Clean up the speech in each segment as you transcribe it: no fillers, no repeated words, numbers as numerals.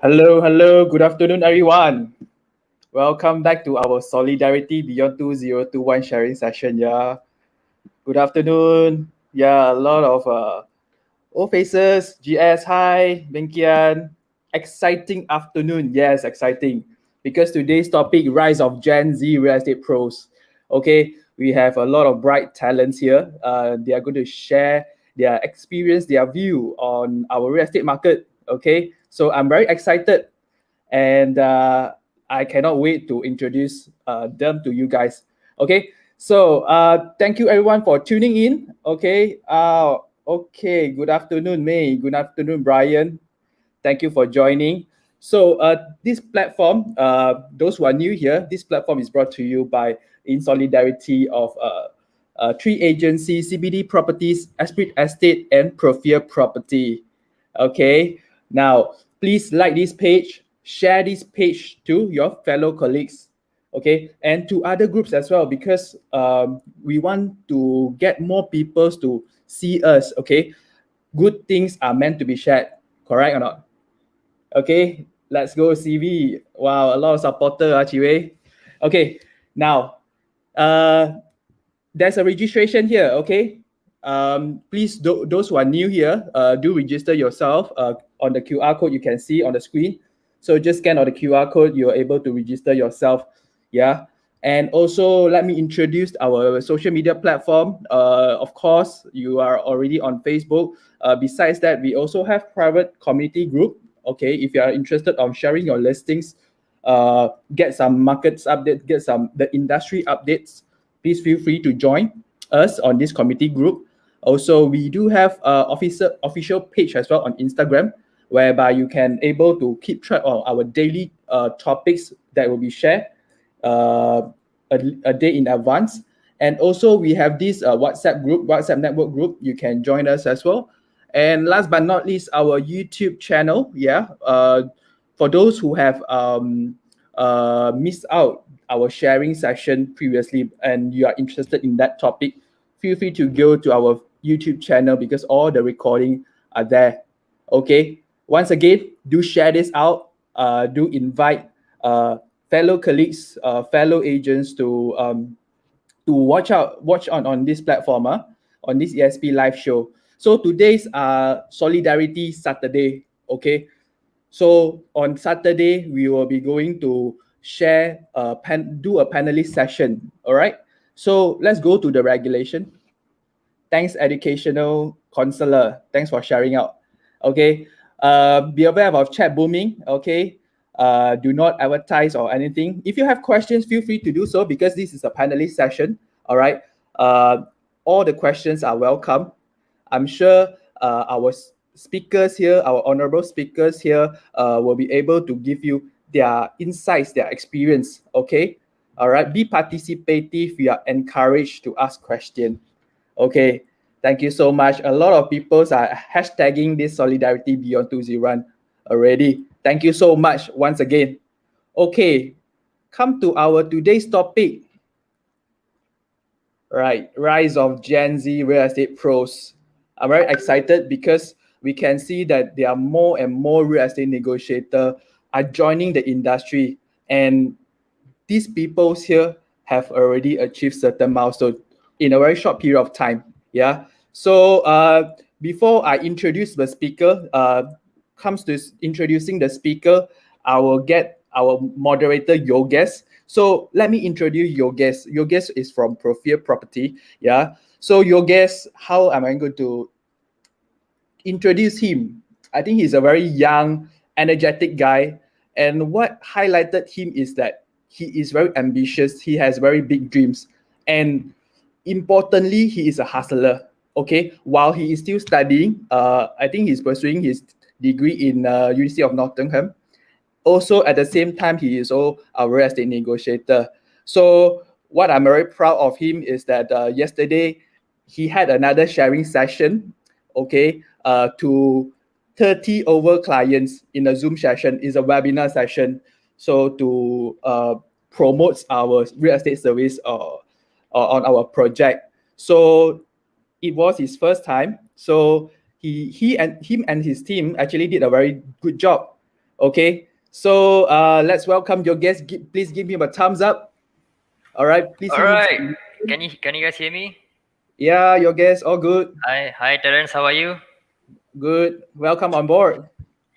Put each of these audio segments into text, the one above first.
Hello. Good afternoon, everyone. Welcome back to our Solidarity Beyond 2021 sharing session. Yeah, good afternoon. Yeah, a lot of old faces. GS, hi, Benkian. Exciting afternoon. Yes, exciting. Because today's topic, rise of Gen Z real estate pros. Okay, we have a lot of bright talents here. They are going to share their experience, their view on our real estate market. Okay, so I'm very excited and I cannot wait to introduce them to you guys. Okay, so thank you everyone for tuning in. Okay, good afternoon, May. Good afternoon, Brian. Thank you for joining. So this platform, those who are new here, this platform is brought to you by in solidarity of three agencies: CBD Properties, Esprit Estate, and Profia Property. Okay, now please like this page, share this page to your fellow colleagues, okay, and to other groups as well, because we want to get more people to see us. Okay, good things are meant to be shared, correct or not? Okay, let's go CV. Wow, a lot of supporter, Chiwe. Okay, now uh, there's a registration here. Okay, please, those who are new here, do register yourself on the QR code you can see on the screen. So just scan on the QR code, you're able to register yourself. Yeah. And also, let me introduce our social media platform. Of course, you are already on Facebook. Besides that, we also have private community group. Okay, if you are interested on sharing your listings, get some markets update, get some the industry updates, please feel free to join us on this committee group. Also, we do have official page as well on Instagram, whereby you can able to keep track of our daily topics that will be shared uh, a day in advance. And also, we have this WhatsApp group, WhatsApp network group. You can join us as well. And last but not least, our YouTube channel. Yeah, for those who have missed out our sharing session previously and you are interested in that topic, feel free to go to our YouTube channel because all the recording are there. Okay. Once again, do share this out. Do invite fellow colleagues, fellow agents to watch on this platform, on this ESP live show. So today's Solidarity Saturday. Okay, so on Saturday, we will be going to share do a panelist session. All right. So let's go to the regulation. Thanks, educational counselor. Thanks for sharing out. Okay. Be aware of chat booming. Okay. Do not advertise or anything. If you have questions, feel free to do so because this is a panelist session. All right. Uh, all the questions are welcome. I'm sure our speakers here, our honorable speakers here, will be able to give you their insights, their experience. Okay. All right. Be participative. We are encouraged to ask questions. Okay, thank you so much. A lot of people are hashtagging this Solidarity Beyond 201 already. Thank you so much once again. Okay, come to our today's topic. Right, rise of Gen Z real estate pros. I'm very excited because we can see that there are more and more real estate negotiators are joining the industry, and these people here have already achieved certain milestones in a very short period of time. Yeah. So before I introduce the speaker, comes to introducing the speaker, I will get our moderator Yogesh. So let me introduce Yogesh. Yogesh is from Profia Property. Yeah. So Yogesh, how am I going to introduce him? I think he's a very young, energetic guy. And what highlighted him is that he is very ambitious. He has very big dreams. And importantly, he is a hustler. Okay. While he is still studying, I think he's pursuing his degree in University of Nottingham. Also, at the same time, he is also a real estate negotiator. So what I'm very proud of him is that yesterday he had another sharing session, okay, to 30 over clients in a Zoom session. Is a webinar session. So to promote our real estate service on our project. So it was his first time. So he and his team actually did a very good job. Okay, so let's welcome your guest. Please give him a thumbs up. All right, please All hit him. right. Can you guys hear me? Yeah, your guest, all good. Hi Terence, how are you? Good. Welcome on board.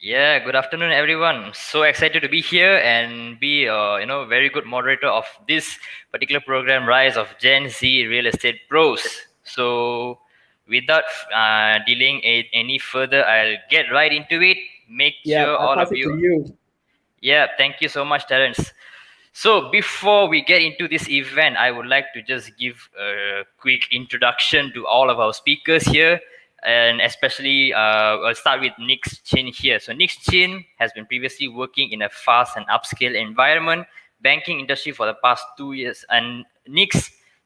Yeah, good afternoon everyone. So excited to be here and be very good moderator of this particular program, Rise of Gen Z Real Estate Pros. So without delaying any further, I'll get right into it. Make Yeah, sure I all pass of it to you. you. Yeah, thank you so much, Terence. So before we get into this event, I would like to just give a quick introduction to all of our speakers here, and especially I'll start with Nick Chin here. So Nick Chin has been previously working in a fast and upscale environment banking industry for the past 2 years, and Nick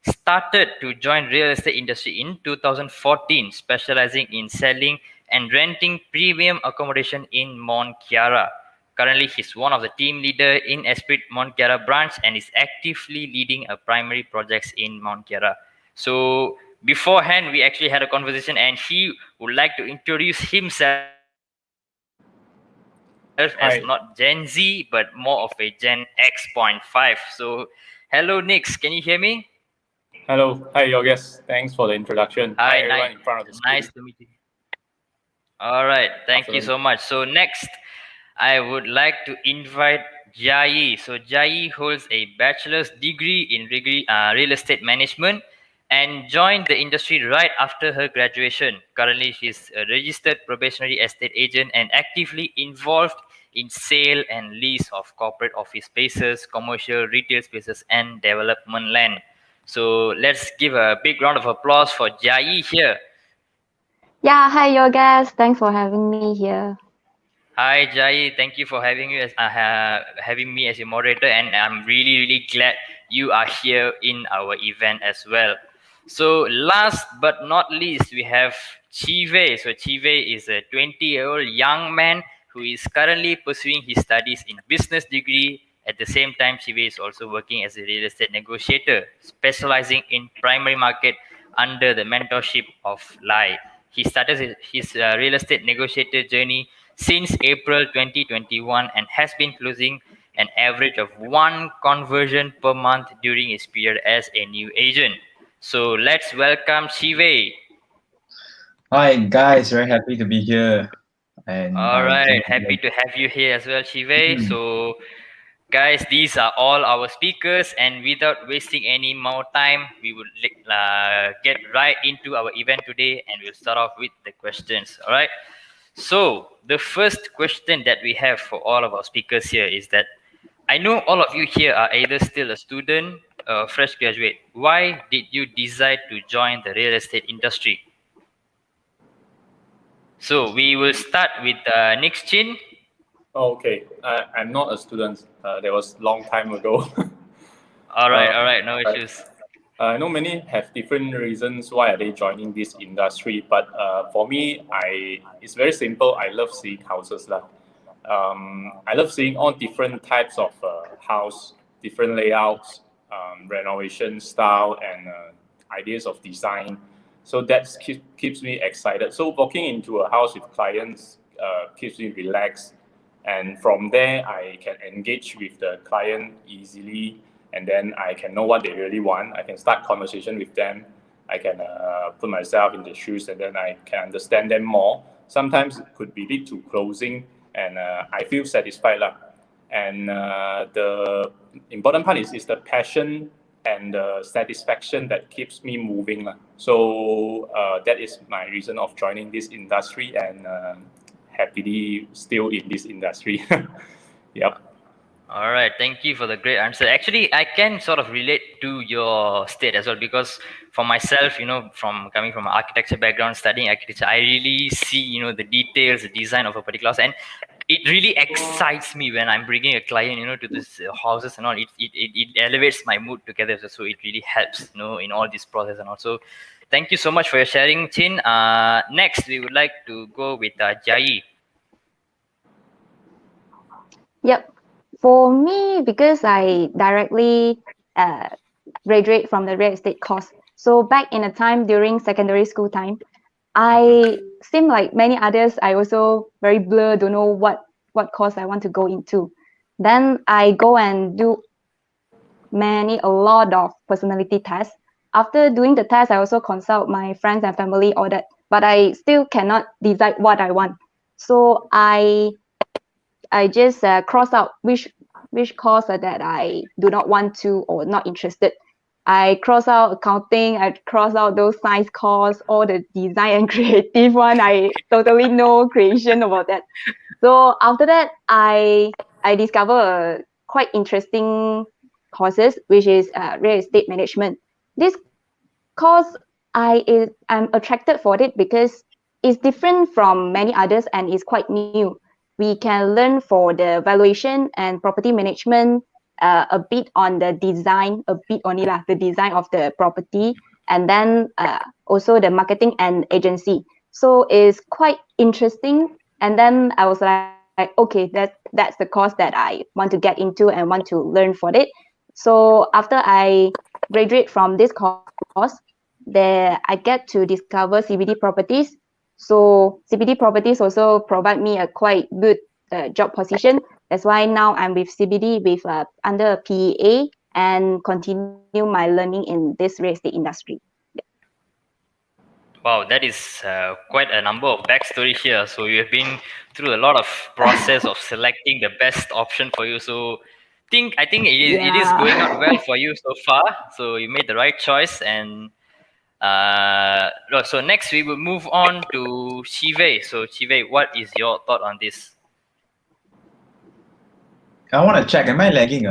started to join real estate industry in 2014, specializing in selling and renting premium accommodation in Mont Chiara. Currently, he's one of the team leader in Esprit Mont Chiara branch and is actively leading a primary projects in Mont Chiara. So beforehand, we actually had a conversation, and he would like to introduce himself as Hi. not Gen Z, but more of a Gen X.5. So, hello, Nix. Can you hear me? Hello. Hi, Yogesh. Thanks for the introduction. Hi, Hi, everyone in front of the nice screen. to meet you. All right, thank you Afternoon. so much. So next, I would like to invite Jai. So Jai holds a bachelor's degree in real estate management and joined the industry right after her graduation. Currently, she's a registered probationary estate agent and actively involved in sale and lease of corporate office spaces, commercial retail spaces, and development land. So let's give a big round of applause for Jai here. Yeah, hi Yogesh. Thanks for having me here. Hi Jai, thank you for having me as your moderator, and I'm really glad you are here in our event as well. So last but not least, we have Chive. So Chive is a 20-year-old young man who is currently pursuing his studies in business degree. At the same time, Chive is also working as a real estate negotiator, specializing in primary market under the mentorship of Lai. He started his real estate negotiator journey since April 2021 and has been closing an average of one conversion per month during his period as a new agent. So let's welcome Shive. Hi guys, very happy to be here. And All I right, joined happy to have you here as well, Shive. Mhm. So guys, these are all our speakers, and without wasting any more time, we would get right into our event today, and we'll start off with the questions. All right. So the first question that we have for all of our speakers here is that I know all of you here are either still a student or fresh graduate. Why did you decide to join the real estate industry? So we will start with Nick Chin. Oh, okay. I'm not a student. That was long time ago. All right, no Right. issues. I know many have different reasons why are they joining this industry, but for me, it's very simple. I love seeing houses lah. I love seeing all different types of house, different layouts, renovation style, and ideas of design. So that keeps me excited. So walking into a house with clients keeps me relaxed, and from there I can engage with the client easily, and then I can know what they really want. I can start conversation with them. I can put myself in the shoes, and then I can understand them more. Sometimes it could be lead to closing, and I feel satisfied lah. And the important part is the passion and the satisfaction that keeps me moving lah. So that is my reason of joining this industry, and happily still in this industry. Yep. All right, thank you for the great answer. Actually, I can sort of relate to your state as well, because for myself, from coming from an architecture background, studying architecture, I really see, the details, the design of a particular house, and it really excites me when I'm bringing a client, to this houses and all. It elevates my mood together, so it really helps, in all this process. And also, thank you so much for your sharing, Chin. Next, we would like to go with Jai. Yep. For me, because I directly graduate from the real estate course. So back in the time during secondary school time, I seem like many others, I also very blur, don't know what what course I want to go into. Then I go and do a lot of personality tests. After doing the test, I also consult my friends and family, all that, but I still cannot decide what I want. So I just cross out which course that I do not want to or not interested. I cross out accounting, I cross out those science course, all the design and creative one. I totally no creation about that. So after that, I discover a quite interesting courses, which is real estate management. This course, I'm attracted for it because it's different from many others and it's quite new. We can learn for the valuation and property management, a bit on the design, a bit only lah, the design of the property, and then also the marketing and agency. So it's quite interesting. And then I was like, okay, that's the course that I want to get into and want to learn for it. So after I graduate from this course, there I get to discover CBD properties. So CBD properties also provide me a quite good job position. That's why now I'm with CBD with under a PEA and continue my learning in this real estate industry. Wow, that is quite a number of backstory here. So you have been through a lot of process of selecting the best option for you. So I think it is going out well for you so far. So you made the right choice. And so next we will move on to Chive. So Chive, what is your thought on this? I want to check. Am I lagging?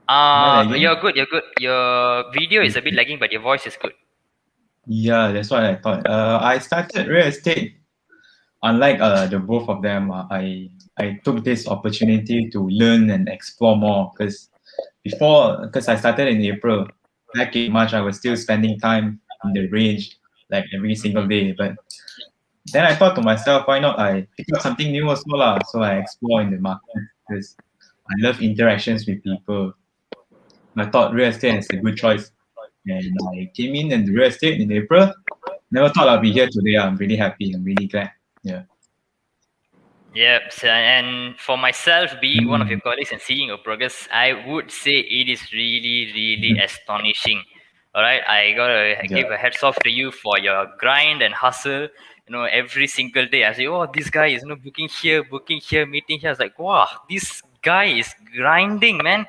Lagging? You're good. Your video is a bit lagging, but your voice is good. Yeah, that's what I thought. I started real estate. Unlike the both of them, I took this opportunity to learn and explore more because I started in April. Back in March, I was still spending time in the range like every single day. But then I thought to myself, why not I pick up something new as well lah? So I explore in the market because I love interactions with people. I thought real estate is a good choice. And I came in real estate in April. Never thought I'd be here today. I'm really happy. I'm really glad. Yeah. Yep. So, and for myself, being one of your colleagues and seeing your progress, I would say it is really, really astonishing. All right. I gotta give a hats off to you for your grind and hustle. Every single day I say, oh, this guy is booking here, meeting here. I was like, wow, this guy is grinding, man.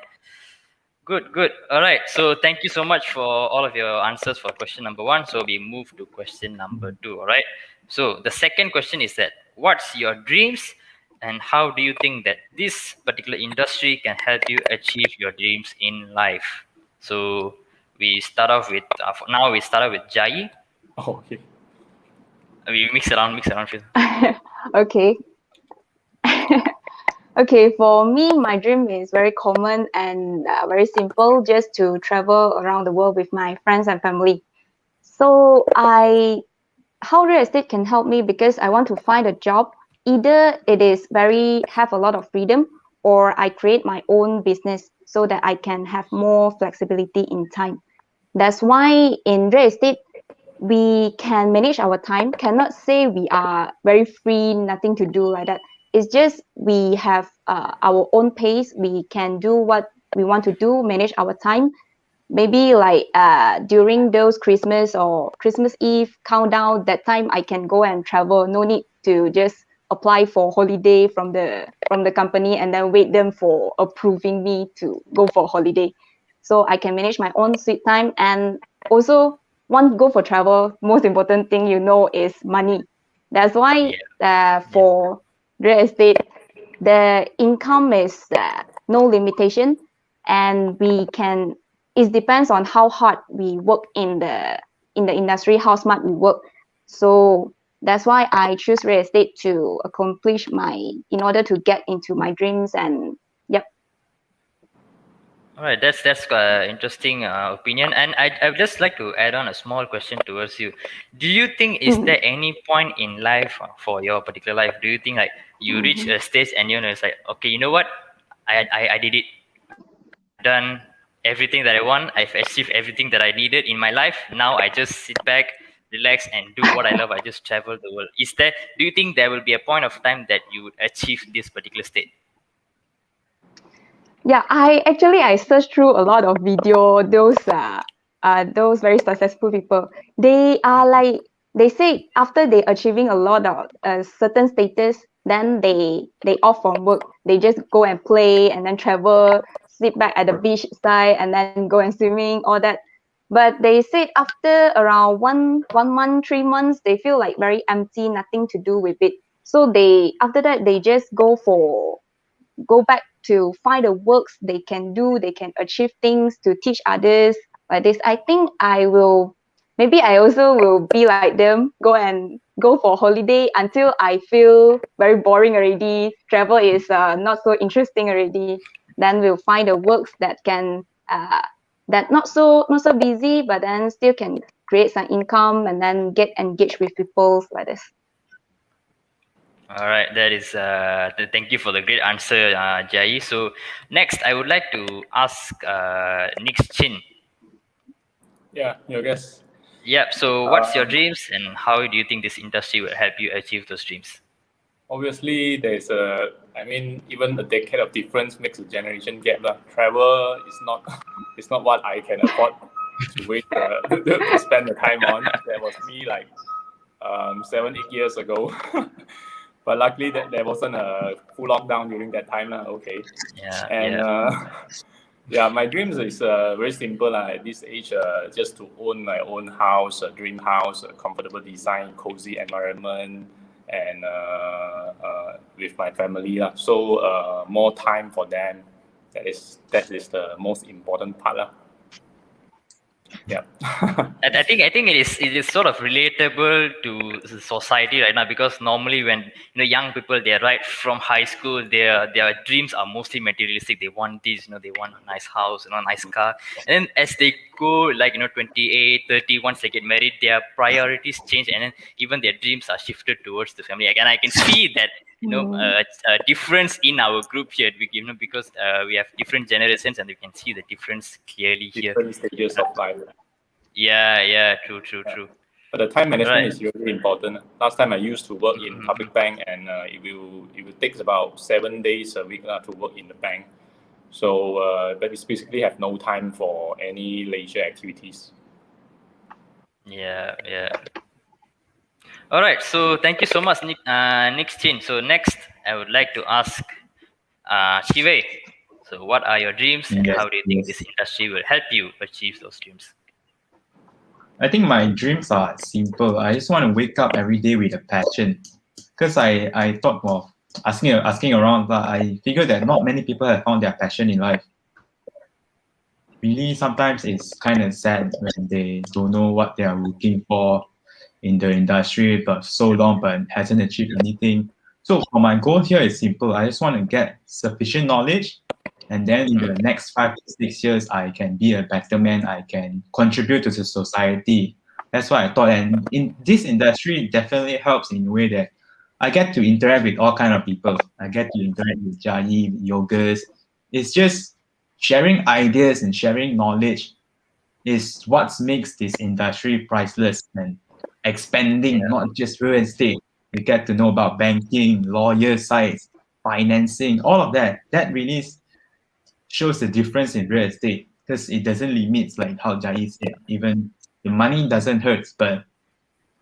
Good. All right. So thank you so much for all of your answers for question number 1. So we move to question number 2. All right. So the second question is that what's your dreams and how do you think that this particular industry can help you achieve your dreams in life? So we start off with Jai. Oh, okay. We mix around. Okay. Okay, for me, my dream is very common and very simple, just to travel around the world with my friends and family. So how real estate can help me, because I want to find a job, either it is have a lot of freedom, or I create my own business so that I can have more flexibility in time. That's why in real estate, we can manage our time. Cannot say we are very free, nothing to do like that. It's just we have our own pace. We can do what we want to do, manage our time. Maybe like during those Christmas or Christmas Eve countdown, that time I can go and travel. No need to just apply for holiday from the company and then wait them for approving me to go for holiday. So I can manage my own sweet time. And also, once go for travel, most important thing is money. That's why for real estate, the income is no limitation, and it depends on how hard we work in the industry, how smart we work. So that's why I choose real estate to accomplish in order to get into my dreams. And yep. All right, that's interesting opinion, and I'd just like to add on a small question towards you. Do you think is there any point in life for your particular life? Do you think like you reach a stage and it's like, okay, you know what, I did it, done everything that I want, I've achieved everything that I needed in my life. Now I just sit back, relax and do what I love. I just travel the world. Do you think there will be a point of time that you would achieve this particular state? Yeah, I searched through a lot of video. Those very successful people. They are like they say after they achieving a lot of certain status, then they off from work. They just go and play and then travel, sit back at the beach side and then go and swimming, all that. But they said after around one month, 3 months, they feel like very empty, nothing to do with it. So after that they just go back to find the works they can do, they can achieve things to teach others like this. I think maybe I also will be like them, go for holiday until I feel very boring already. Travel is not so interesting already. Then we'll find the works that can that not so busy, but then still can create some income and then get engaged with people like this. All right, that is. Thank you for the great answer, Jai. So next, I would like to ask Nick Chin. Yeah, your guess. Yep. So what's your dreams, and how do you think this industry will help you achieve those dreams? Obviously, even a decade of difference makes a generation gap. Travel is not what I can afford to wait to spend the time on. That was me 7-8 years ago. But luckily that there wasn't a full lockdown during that time. Okay. Yeah. And my dreams is very simple at this age, just to own my own house, a dream house, a comfortable design, cozy environment, and with my family. So more time for them. That is the most important part. Yeah. I think it is sort of relatable to society right now, because normally when young people, they're right from high school, their dreams are mostly materialistic. They want this, they want a nice house, a nice car, and then as they go 28, 30, once they get married, their priorities change, and then even their dreams are shifted towards the family. Again, I can see that a difference in our group here, because we have different generations, and we can see the difference clearly here. Different stages of life. Yeah, true. But the time management is really important. Last time I used to work in public bank, and it will take about 7 days a week to work in the bank. So but it's basically have no time for any leisure activities. Yeah. All right. So thank you so much, Nick Chin. So next, I would like to ask Shive. So what are your dreams, and how do you think this industry will help you achieve those dreams? I think my dreams are simple. I just want to wake up every day with a passion. Because I thought of asking around, but I figured that not many people have found their passion in life. Really, sometimes it's kind of sad when they don't know what they are looking for in the industry, but so long but hasn't achieved anything. So for my goal here is simple. I just want to get sufficient knowledge, and then in the next 5 to 6 years, I can be a better man. I can contribute to the society. That's what I thought. And in this industry, it definitely helps in a way that I get to interact with all kinds of people. I get to interact with Jai, yogas. It's just sharing ideas and sharing knowledge is what makes this industry priceless and expanding, not just real estate. You get to know about banking, lawyer sites, financing, all of that. That really shows the difference in real estate, because it doesn't limit, like how Jai said. Even the money doesn't hurt, but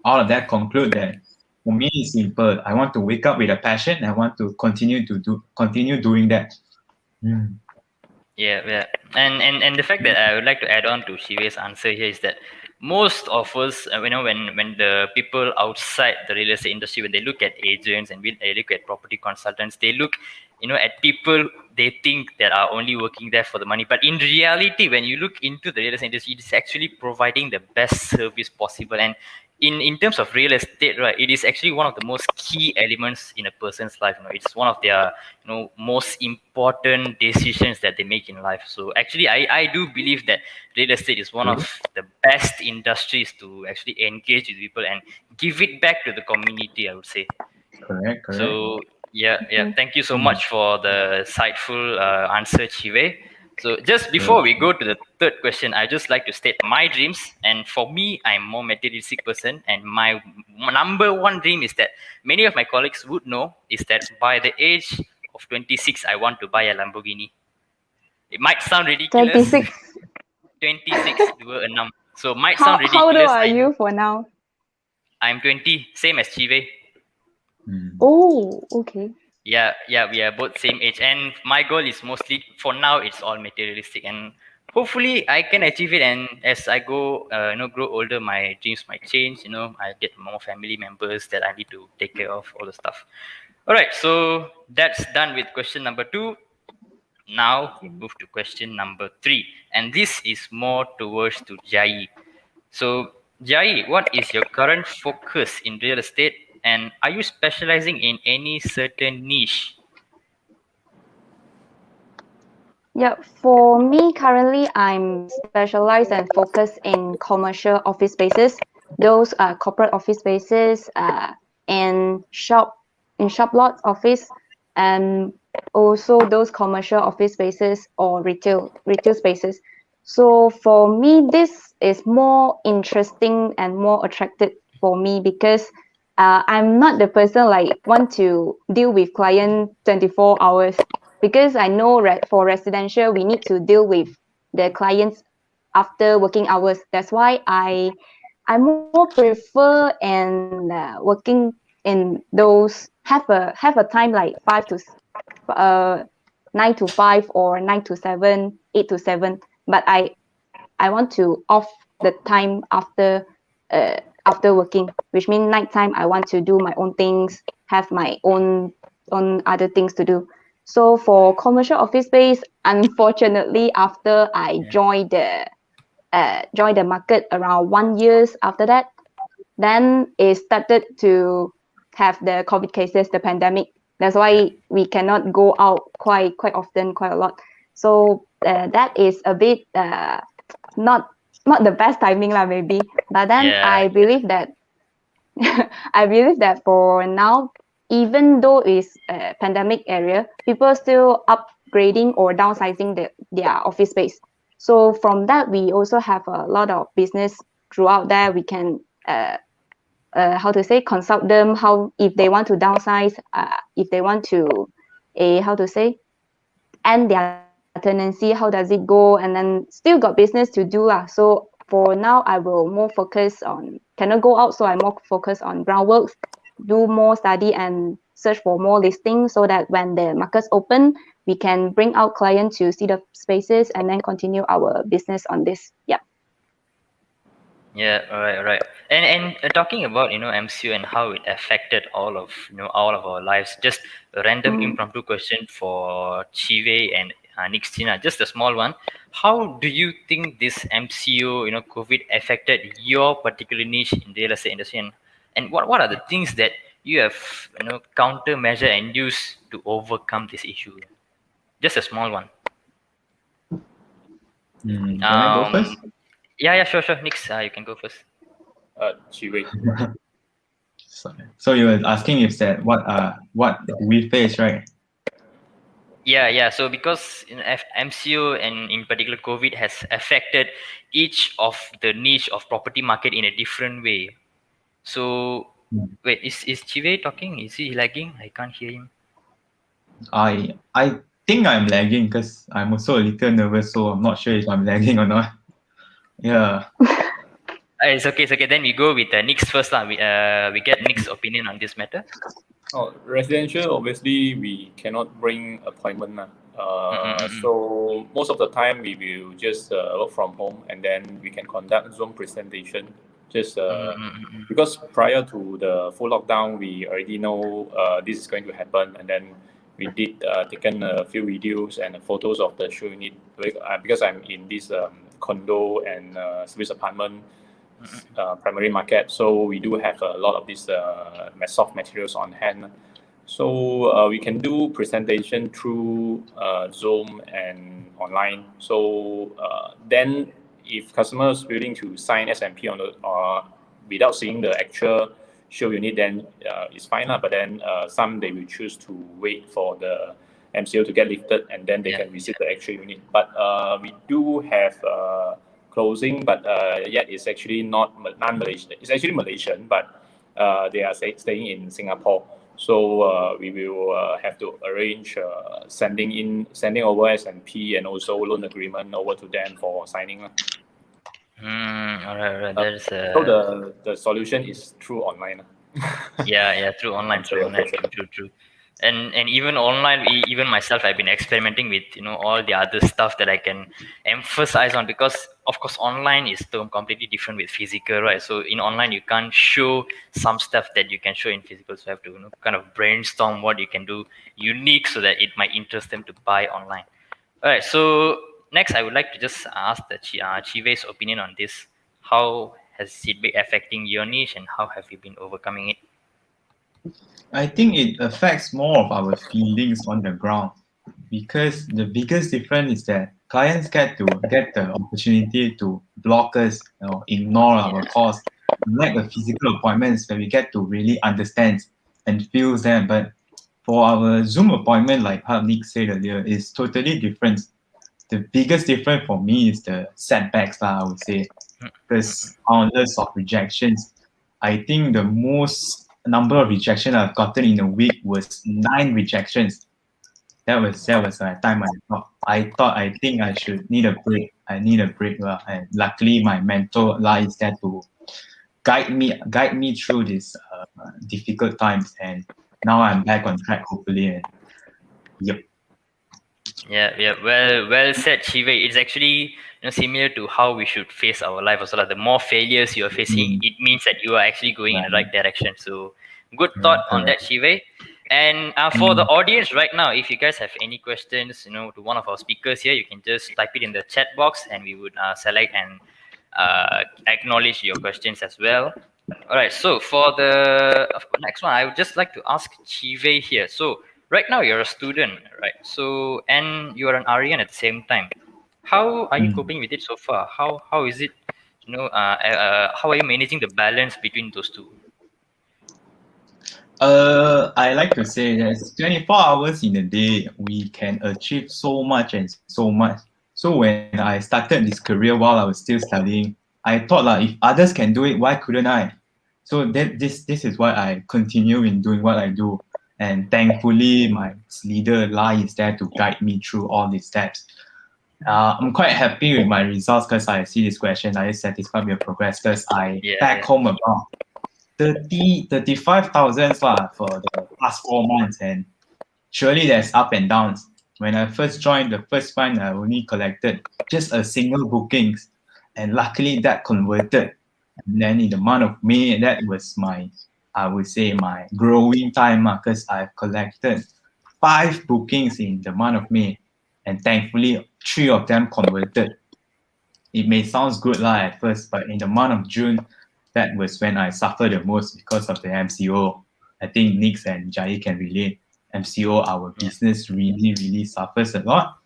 all of that conclude that for me it's simple. I want to wake up with a passion. I want to continue doing that. Yeah. And the fact that I would like to add on to Shive's answer here is that most of us, when the people outside the real estate industry, when they look at agents and when they look at property consultants, they look, at people they think that are only working there for the money. But in reality, when you look into the real estate industry, it is actually providing the best service possible. And in terms of real estate, right, it is actually one of the most key elements in a person's life. It's one of their most important decisions that they make in life. So actually, I do believe that real estate is one of the best industries to actually engage with people and give it back to the community, I would say. Correct. So yeah. Thank you so much for the insightful answer, Chive. So just before we go to the third question, I just like to state my dreams. And for me, I'm more materialistic person. And my number one dream is that many of my colleagues would know is that by the age of 26, I want to buy a Lamborghini. It might sound ridiculous. 26. 26, dua enam. So might How sound ridiculous. old are you for now? I'm 20, same as Chive. Oh, okay. Yeah, we are both same age, and my goal is mostly for now it's all materialistic, and hopefully I can achieve it. And as I go, grow older, my dreams might change. I get more family members that I need to take care of, all the stuff. All right, so that's done with question number 2. Now we move to question number 3, and this is more towards to Jai. So Jai, what is your current focus in real estate? And are you specializing in any certain niche? Yeah, for me currently, I'm specialized and focused in commercial office spaces. Those are corporate office spaces, and shop lot office, and also those commercial office spaces or retail spaces. So for me, this is more interesting and more attractive for me because I'm not the person like want to deal with client 24 hours because I know for residential we need to deal with the clients after working hours. That's why I more prefer and working in those have a time like 9 to 5 or 9 to 7, 8 to 7. But I want to off the time after working, which means nighttime I want to do my own things, have my own other things to do. So for commercial office space, unfortunately, after I joined the market around 1 year after that, then it started to have the COVID cases, the pandemic. That's why we cannot go out quite often, quite a lot. So that is a bit not the best timing lah, maybe. But then I believe that for now, even though it's a pandemic area, people are still upgrading or downsizing their office space. So from that, we also have a lot of business throughout there. We can consult them if they want to downsize, if they want to end their tenancy, how does it go, and then still got business to do lah. So for now, I will more focus on cannot go out, so I more focus on groundworks, do more study and search for more listings, so that when the markets open, we can bring out clients to see the spaces and then continue our business on this. Yeah. Yeah, all right. And talking about MCO and how it affected all of our lives. Just a random impromptu question for Chive and Nixtina, just a small one. How do you think this MCO, COVID affected your particular niche in the real estate industry, and what are the things that you have countermeasure and use to overcome this issue? Just a small one. Can I go first? Yeah, sure. Nix, you can go first. Chiwe. So you were asking if that what we face, right? Yeah. So because MCO and in particular COVID has affected each of the niche of property market in a different way. So wait, is Chive talking? Is he lagging? I can't hear him. I think I'm lagging because I'm also a little nervous, so I'm not sure if I'm lagging or not. Yeah. It's okay. Then we go with Nix first lah. We get Nix's opinion on this matter. Residential, obviously, we cannot bring appointment. So most of the time, we will just work from home, and then we can conduct Zoom presentation. Just because prior to the full lockdown, we already know this is going to happen, and then we did taken a few videos and photos of the show unit because I'm in this condo and service apartment primary market, so we do have a lot of these soft materials on hand. So we can do presentation through Zoom and online. So then, if customers willing to sign SMP on without seeing the actual show unit, then it's fine lah. But then some they will choose to wait for the MCO to get lifted, and then they Yeah. can visit the extra unit. But we do have closing, but yet it's actually not non-Malaysian. It's actually Malaysian, but they are staying in Singapore. So we will have to arrange sending over S&P and also loan agreement over to them for signing. All right. There's So the solution is through online. yeah, through online. True. And even online, even myself, I've been experimenting with all the other stuff that I can emphasize on, because of course online is completely different with physical, right? So in online you can't show some stuff that you can show in physical, so you have to kind of brainstorm what you can do unique so that it might interest them to buy online. All right, so next I would like to just ask the Chivei's opinion on this. How has it been affecting your niche, and how have you been overcoming it? I think it affects more of our feelings on the ground, because the biggest difference is that clients get the opportunity to block us or ignore our calls, unlike the physical appointments where we get to really understand and feel them. But for our Zoom appointment, like how Nick said earlier, is totally different. The biggest difference for me is the setbacks, I would say, because countless of rejections. I think the most number of rejections I've gotten in a week was 9 rejections. That was a time I think I should need a break. I need a break, and luckily my mentor is there to guide me through these difficult times, and now I'm back on track, hopefully. And yep. Yeah. Well said, Chivei. It's actually similar to how we should face our life also. Like the more failures you are facing, it means that you are actually going in the right direction. So good thought on that, Chivei. And for the audience right now, if you guys have any questions, to one of our speakers here, you can just type it in the chat box, and we would select and acknowledge your questions as well. All right. So for the next one, I would just like to ask Chivei here. So right now you're a student, right? So and you are an RN at the same time. How are you coping with it so far? How is it? How are you managing the balance between those two? I like to say that 24 hours in a day, we can achieve so much and so much. So when I started this career while I was still studying, I thought like, if others can do it, why couldn't I? So this is why I continue in doing what I do. And thankfully, my leader Lai is there to guide me through all these steps. I'm quite happy with my results because I see this question. Are you satisfied with your progress? Because I home about 35,000 for the past 4 months, and surely there's up and downs. When I first joined, the first month I only collected just a single bookings, and luckily that converted. And then in the month of May, that was my growing time, because I've collected 5 bookings in the month of May, and thankfully 3 of them converted. It may sound good at first, but in the month of June, that was when I suffered the most because of the MCO. I think Nix and Jai can relate. MCO, our business really, really suffers a lot.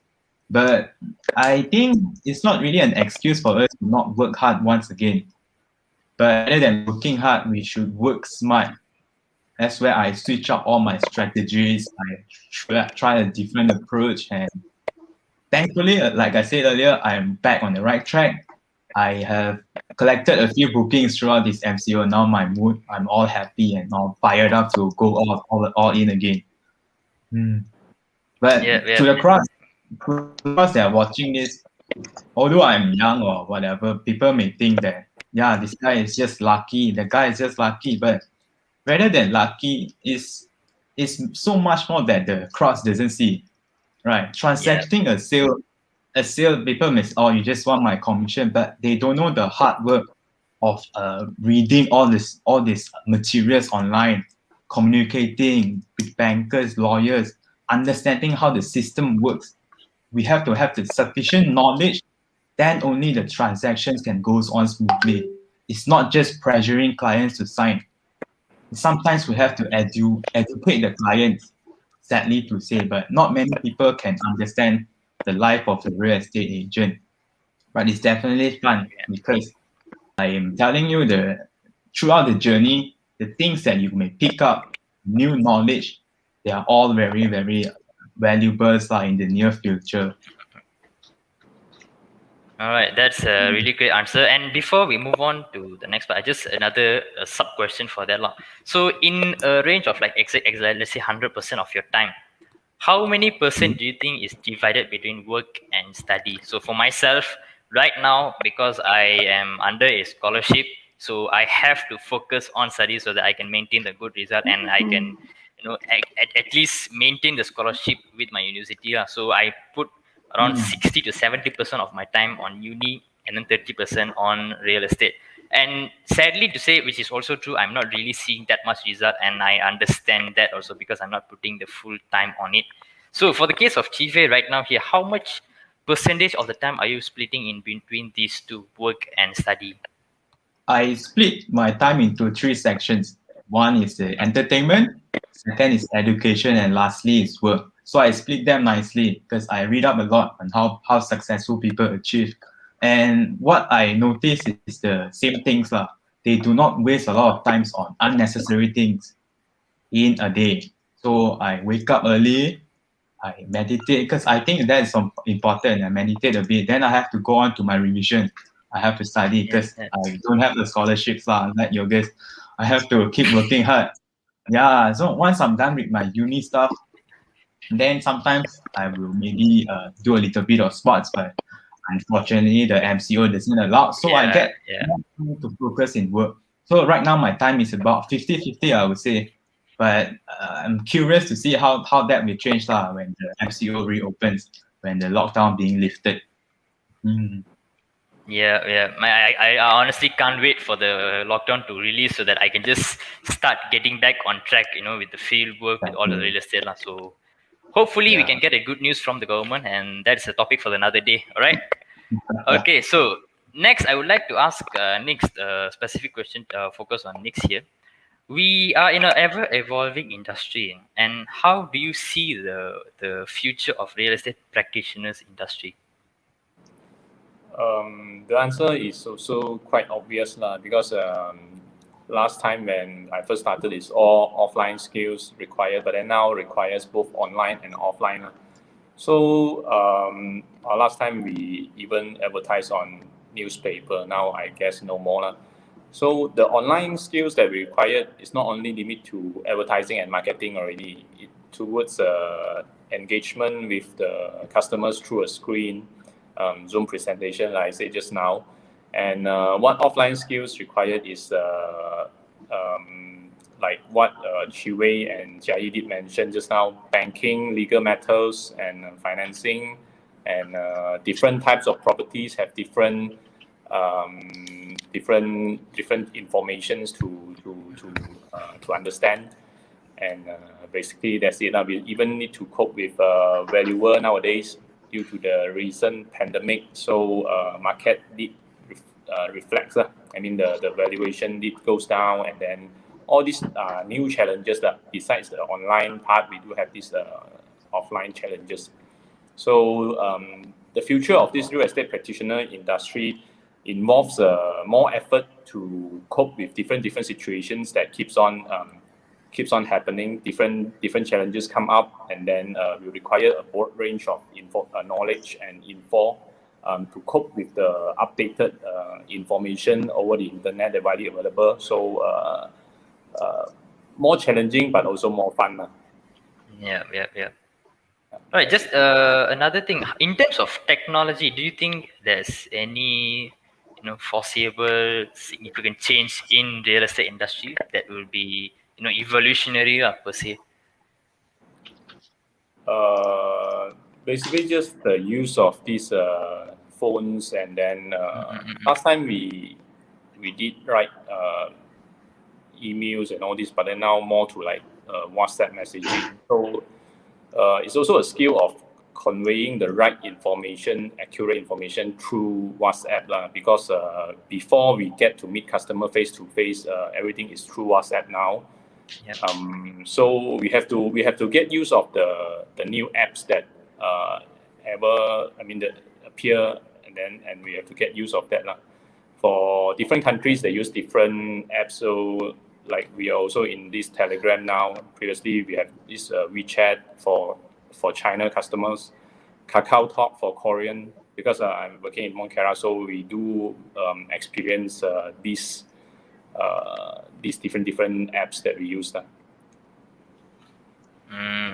But I think it's not really an excuse for us to not work hard once again. But rather than working hard, we should work smart. That's where I switch up all my strategies. I try a different approach. And thankfully, like I said earlier, I'm back on the right track. I have collected a few bookings throughout this MCO. Now my mood, I'm all happy and all fired up to go all in again. But to the crowd that are watching this, although I'm young or whatever, people may think that, this guy is just lucky. The guy is just lucky. But rather than lucky, it's so much more that the crowd doesn't see. Right? Transacting a sale, people may say, you just want my commission, but they don't know the hard work of reading all these materials online, communicating with bankers, lawyers, understanding how the system works. We have to have the sufficient knowledge, then only the transactions can go on smoothly. It's not just pressuring clients to sign. Sometimes we have to educate the clients, sadly to say, but not many people can understand the life of a real estate agent. But it's definitely fun because I am telling you throughout the journey, the things that you may pick up, new knowledge, they are all very, very valuables in the near future. All right, that's a really great answer. And before we move on to the next part, just another sub question for that. So, in a range of like let's say 100% of your time, how many percent do you think is divided between work and study? So, for myself, right now, because I am under a scholarship, so I have to focus on study so that I can maintain the good result and I can, at least maintain the scholarship with my university. So, I put around 60 to 70% of my time on uni and then 30% on real estate. And sadly to say, which is also true, I'm not really seeing that much result, and I understand that also because I'm not putting the full time on it. So for the case of Chive right now here, how much percentage of the time are you splitting in between these two, work and study? I split my time into 3 sections. One is the entertainment, second is education, and lastly is work. So I split them nicely because I read up a lot on how successful people achieve. And what I notice is the same things. They do not waste a lot of times on unnecessary things in a day. So I wake up early, I meditate because I think that is important. I meditate a bit. Then I have to go on to my revision. I have to study because I don't have the scholarships like you guys. I have to keep working hard. Yeah. So once I'm done with my uni stuff, then sometimes I will maybe do a little bit of sports, but unfortunately the MCO doesn't allow. So I get more time to focus in work. So right now my time is about 50-50, I would say. But I'm curious to see how that will change when the MCO reopens, when the lockdown being lifted. I honestly can't wait for the lockdown to release so that I can just start getting back on track, with the field work, with all the real estate. So hopefully we can get a good news from the government, and that's a topic for another day. All right. Okay. So next, I would like to ask next specific question focus on next year. We are in an ever evolving industry, and how do you see the future of real estate practitioners industry? The answer is also quite obvious because last time when I first started, it's all offline skills required, but then now requires both online and offline. So last time we even advertised on newspaper. Now I guess no more. So the online skills that we required is not only limited to advertising and marketing already, towards engagement with the customers through a screen, Zoom presentation, like I said just now. And what offline skills required is like what Chiwei and Jiayi did mention just now: banking, legal matters, and financing. And different types of properties have different informations to understand. And basically that's it. We even need to cope with valuer nowadays due to the recent pandemic. So market did reflects. I mean the valuation did goes down, and then all these new challenges besides the online part, we do have these offline challenges. So the future of this real estate practitioner industry involves more effort to cope with different situations that keeps on happening. Different challenges come up, and then we require a broad range of knowledge and info to cope with the updated information over the internet that's widely available. So more challenging, but also more fun. Yeah. All right, just another thing. In terms of technology, do you think there's any foreseeable significant change in real estate industry that will be evolutionary per se? Basically just the use of these phones, and then last time we did write emails and all this, but then now more to like WhatsApp messaging. So it's also a skill of conveying the right information, accurate information through WhatsApp because before we get to meet customer face to face, everything is through WhatsApp now. Yep. So we have to get use of the new apps that that appear, and we have to get use of that. For different countries, they use different apps. So like we are also in this Telegram now. Previously we have this WeChat for for China customers, Kakao Talk for Korean, because I'm working in Monkera, so we do experience these different apps that we use.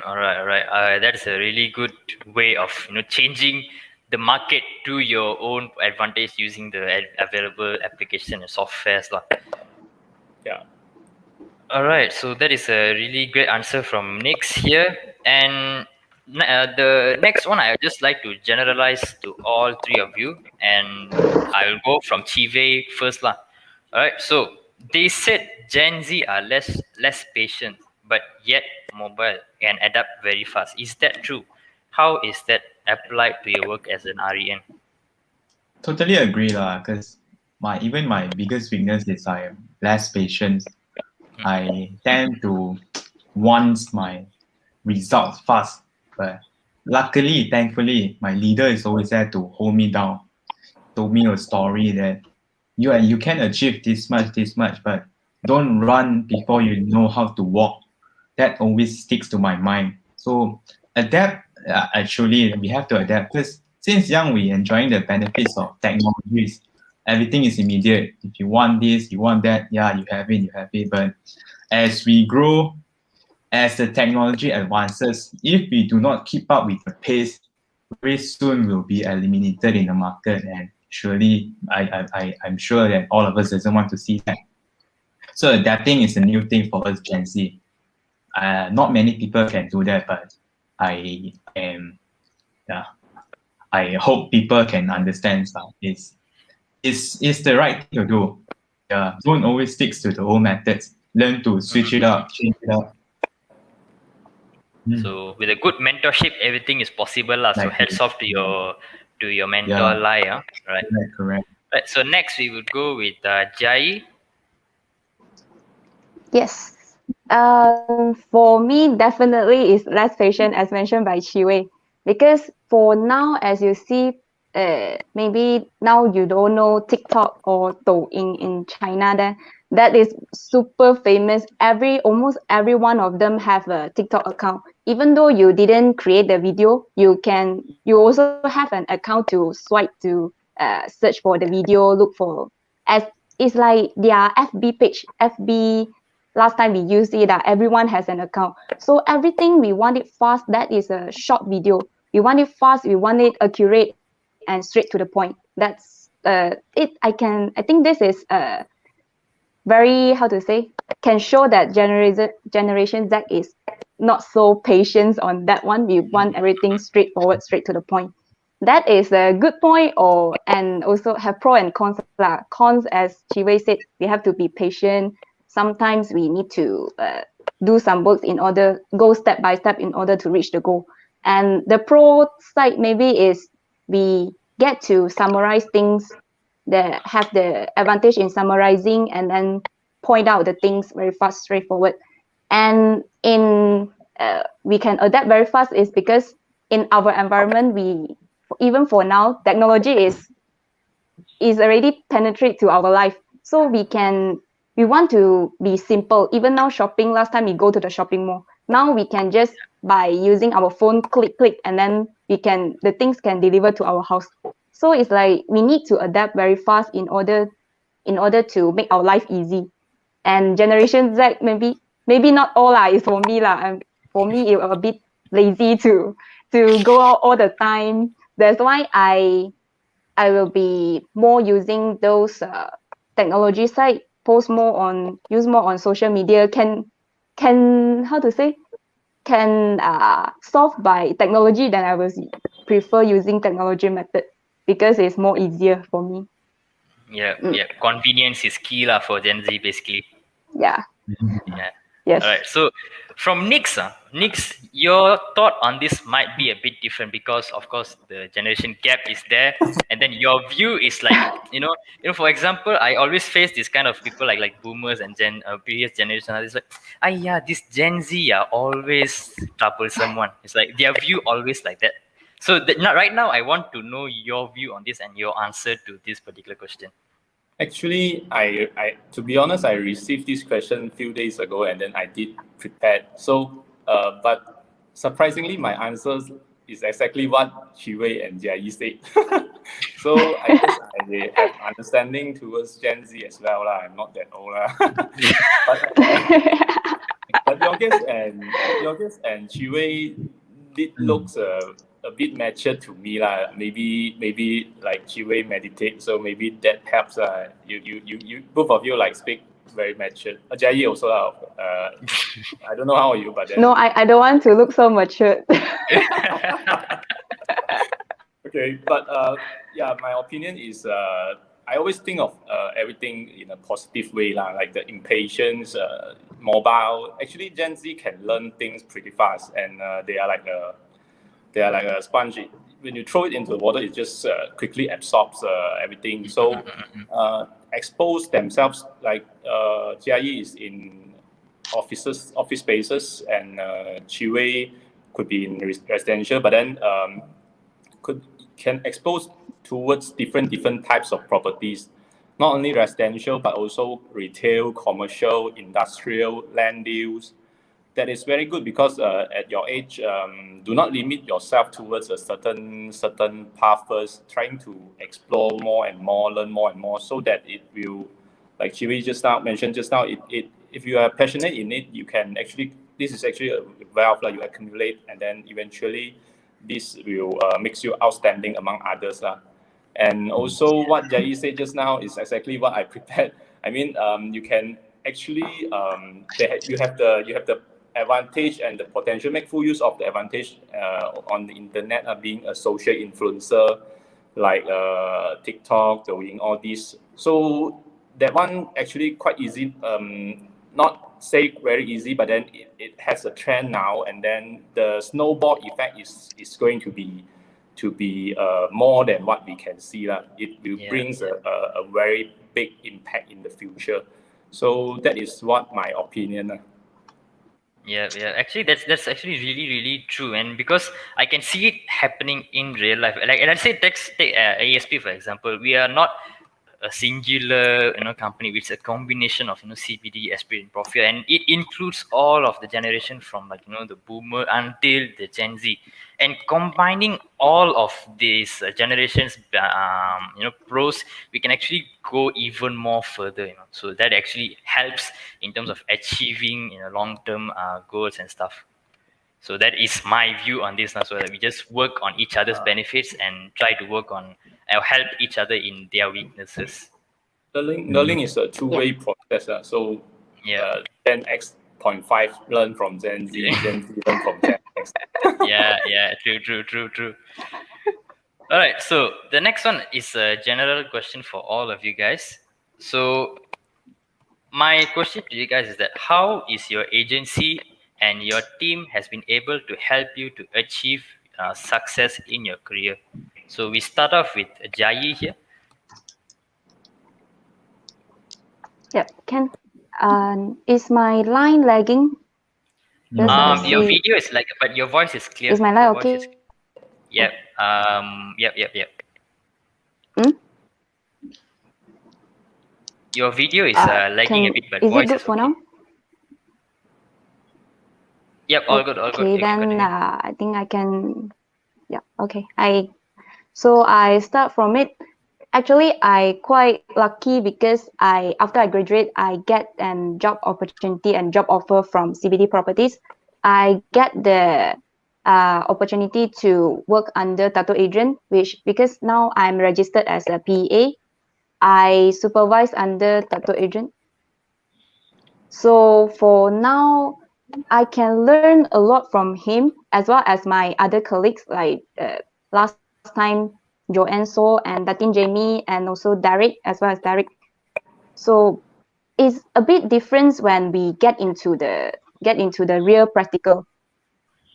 All right. That's a really good way of changing the market to your own advantage using the available application and softwares lah. Yeah. All right, so that is a really great answer from Nix here, and the next one I just like to generalize to all three of you, and I will go from Chive first lah. All right, so they said Gen Z are less patient, but yet mobile and adapt very fast. Is that true? How is that applied to your work as an REN? Totally agree lah, because even my biggest weakness is I am less patient. I tend to want my results fast, but luckily, thankfully, my leader is always there to hold me down. Told me a story that you can achieve this much, but don't run before you know how to walk. That always sticks to my mind. So adapt. Actually, we have to adapt because since young we enjoying the benefits of technologies. Everything is immediate. If you want this, you want that, yeah, you have it. But as we grow, as the technology advances, if we do not keep up with the pace, very soon we'll be eliminated in the market. And surely, I'm sure that all of us doesn't want to see that. So adapting is a new thing for us, Gen Z. Not many people can do that, but I hope people can understand that it's the right thing to do. Don't always stick to the old methods. Learn to switch it up, change it up. So with a good mentorship, everything is possible lah. So hats off to your mentor Lai. Right. Correct. Right. So next we would go with Jai. Yes. For me, definitely is less patient, as mentioned by Chiwe, because for now, as you see, maybe now you don't know TikTok or Douyin in China. Then that is super famous. Almost every one of them have a TikTok account. Even though you didn't create the video, you also have an account to swipe to search for the video, look for. As it's like their FB page, FB. Last time we used it, everyone has an account. So everything we want it fast. That is a short video. We want it fast. We want it accurate and straight to the point. That's it. I think this is very, how to say, can show that Generation Z is not so patient on that one. We want everything straightforward, straight to the point. That is a good point, and also have pro and cons. Cons, as Chiwe said, we have to be patient. Sometimes we need to do some work go step by step in order to reach the goal. And the pro side maybe is we get to summarize things that have the advantage in summarizing and then point out the things very fast, straightforward. And we can adapt very fast is because in our environment, even for now, technology is already penetrate to our life. So we want to be simple. Even now shopping, last time we go to the shopping mall. Now we can just, by using our phone, click, and then the things can deliver to our house. So it's like we need to adapt very fast in order to make our life easy. And Generation Z, maybe not all is for me for me, it's a bit lazy to go out all the time. That's why I will be more using those technology side. Use more on social media, can solve by technology, then I will prefer using technology method because it's more easier for me. Yeah. Convenience is key for Gen Z basically. Yeah. Yes. All right. So from Nix, your thought on this might be a bit different because, of course, the generation gap is there, and then your view is like, for example, I always face this kind of people like boomers and previous generation. It's like, this Gen Z are always troublesome one. It's like their view always like that. So right now, I want to know your view on this and your answer to this particular question. Actually, I to be honest, I received this question a few days ago, and then I did prepare. So, but surprisingly, my answers is exactly what Qi and Jia Yi said. So I guess I have understanding towards Gen Z as well. I'm not that old. But Yorgis and Qi did looks a bit mature to me. Maybe like Qi meditate, so maybe that helps. You both of you like speak very mature. Jia Yi also. I don't know how are you, but then, No, I don't want to look so mature. okay, but yeah, my opinion is I always think of everything in a positive way, like the impatience, mobile. Actually, Gen Z can learn things pretty fast, and they are like a sponge. When you throw it into the water, it just quickly absorbs everything. So expose themselves, like Jia Yi is in office spaces, and Qi could be in residential, but then can expose towards different types of properties, not only residential but also retail, commercial, industrial, land use. That is very good because at your age, do not limit yourself towards a certain path first. Trying to explore more and more, learn more and more, so that it will, like Chiwi just now mentioned just now, if you are passionate in it, you can actually, this is actually a wealth that you accumulate, and then eventually this will makes you outstanding among others. And also what Jia Yi said just now is exactly what I prepared. I mean, you can actually, you have the advantage and the potential, make full use of the advantage on the internet, being a social influencer like TikTok, Douyin, all these. So that one actually quite easy. Not say very easy, but then it has a trend now, and then the snowball effect is going to be more than what we can see. It will brings a very big impact in the future. So that is what my opinion. Yeah. Actually, that's actually really true, and because I can see it happening in real life. Like, let's say, take ASP for example. We are not a singular company, which is a combination of CBD, Esprit, and Profia, and it includes all of the generation from like the boomer until the Gen Z, and combining all of these generations pros, we can actually go even more further, so that actually helps in terms of achieving long-term goals and stuff. So that is my view on this now. So that we just work on each other's benefits and try to work on help each other in their weaknesses. Learning is a two-way process. So Yeah. Gen X.5 learn from Gen Z, Gen Z learn from Gen X. Yeah. True. All right. So the next one is a general question for all of you guys. So my question to you guys is that how is your agency and your team has been able to help you to achieve success in your career? So we start off with Jia Yi here. Yep. Is my line lagging? Your video is like, but your voice is clear. Is my line okay? Yep. Yep. Your video is lagging a bit, but is voice it good is for okay. now? Yep, all good. Okay, then I think I can. Yeah. Okay. So I start from it. Actually, I quite lucky because after I graduate, I get an job opportunity and job offer from CBD Properties. I get the opportunity to work under Tattoo Agent, because now I'm registered as a PA, I supervise under Tattoo Agent. So for now, I can learn a lot from him, as well as my other colleagues, like last time Joanne So and Datin Jamie, and also Derek, as well as Derek. So it's a bit different when we get into the real practical,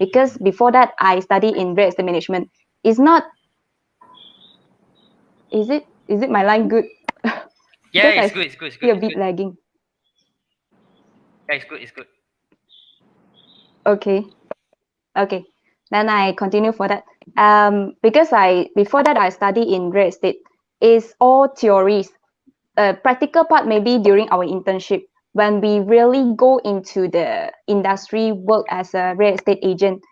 because before that I studied in real estate management. It's not. Is it my line good? Yeah, it's good. It's good. A bit lagging. Yeah, it's good. Okay. Then I continue for that. Because before that I study in real estate. It's all theories. Practical part maybe during our internship, when we really go into the industry, work as a real estate agent.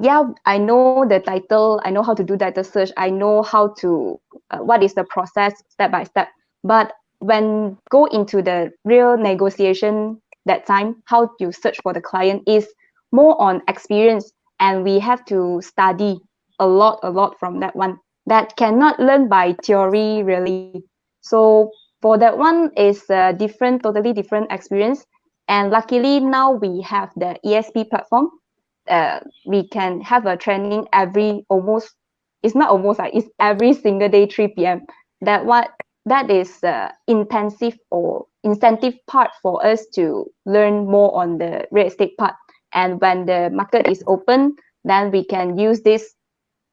yeah, I know the title, I know how to do title search, I know how to, what is the process step by step. But when go into the real negotiation that time, how you search for the client is more on experience, and we have to study a lot from that one. That cannot learn by theory really. So for that one is a different, totally different experience. And luckily now we have the ESP platform. We can have a training every almost, it's not almost, like it's every single day 3 p.m. That is intensive or incentive part for us to learn more on the real estate part. And when the market is open, then we can use this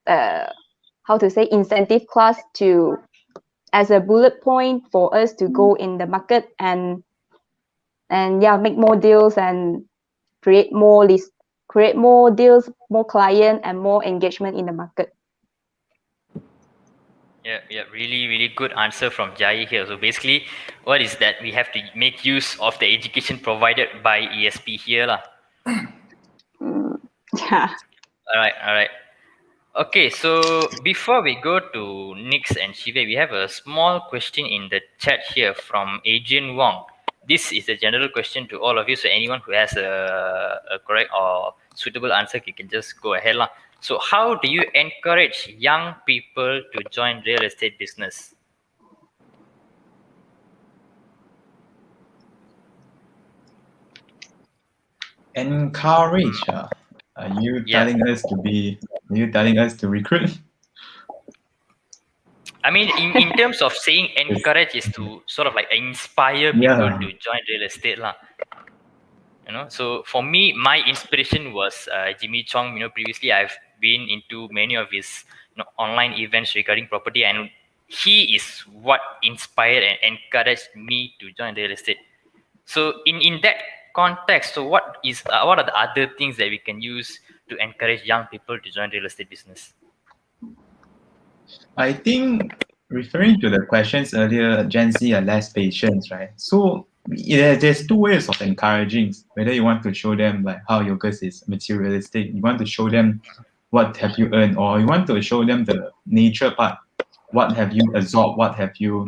how to say incentive class to as a bullet point for us to go in the market and yeah, make more deals and create more list, create more deals, more client, and more engagement in the market. Yeah, really good answer from Jai here. So basically, what is that we have to make use of the education provided by ESP here, lah. Yeah. All right. Okay, so before we go to Nix and Shive, we have a small question in the chat here from Adrian Wong. This is a general question to all of you, so anyone who has a correct or suitable answer, you can just go ahead, lah. So how do you encourage young people to join real estate business? Encourage. Are you telling us to be? Are you telling us to recruit? I mean, in terms of saying encourage is to sort of like inspire people to join real estate, lah. You know, so for me, my inspiration was Jimmy Chong. You know, previously I've been into many of his online events regarding property, and he is what inspired and encouraged me to join real estate. So in that context, so what are the other things that we can use to encourage young people to join real estate business? I think referring to the questions earlier, Gen Z are less patient, right? So there's two ways of encouraging. Whether you want to show them like how your yours is materialistic, you want to show them what have you earned, or you want to show them the nature part. What have you absorbed? What have you,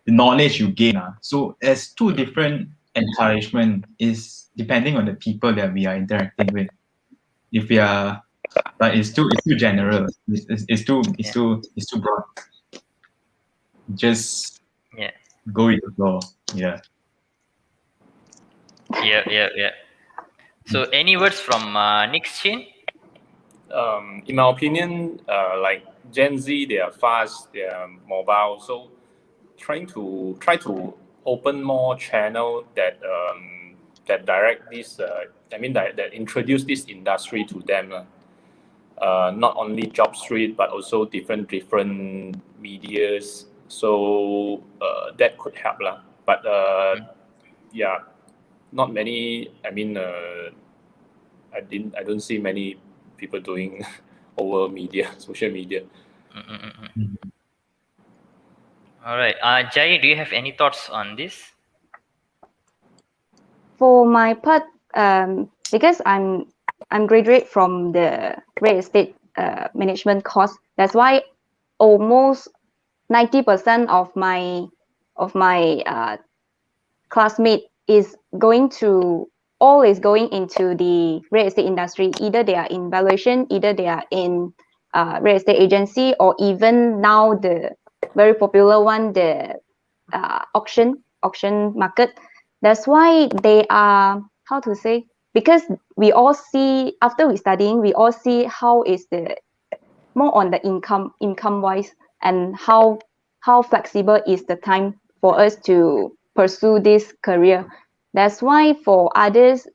the knowledge you gain? So there's two different encouragement is depending on the people that we are interacting with. If we are, but it's too general. It's too broad. Just go with the flow. Yeah. So any words from Nix Chin? In my opinion, like Gen Z, they are fast, they are mobile. So try to open more channel that that direct this. That introduce this industry to them. Not only JobStreet, but also different medias. So that could help, lah. But yeah, not many. I mean, I don't see many people doing over media, social media. All right, Jai, do you have any thoughts on this? For my part, because I'm graduate from the real estate management course. That's why almost 90% of my classmate is going into the real estate industry. Either they are in valuation, either they are in real estate agency, or even now the very popular one, the auction market. That's why they are, how to say, because we all see, after we studying, we all see how is the more on the income wise, and how flexible is the time for us to pursue this career. That's why for others,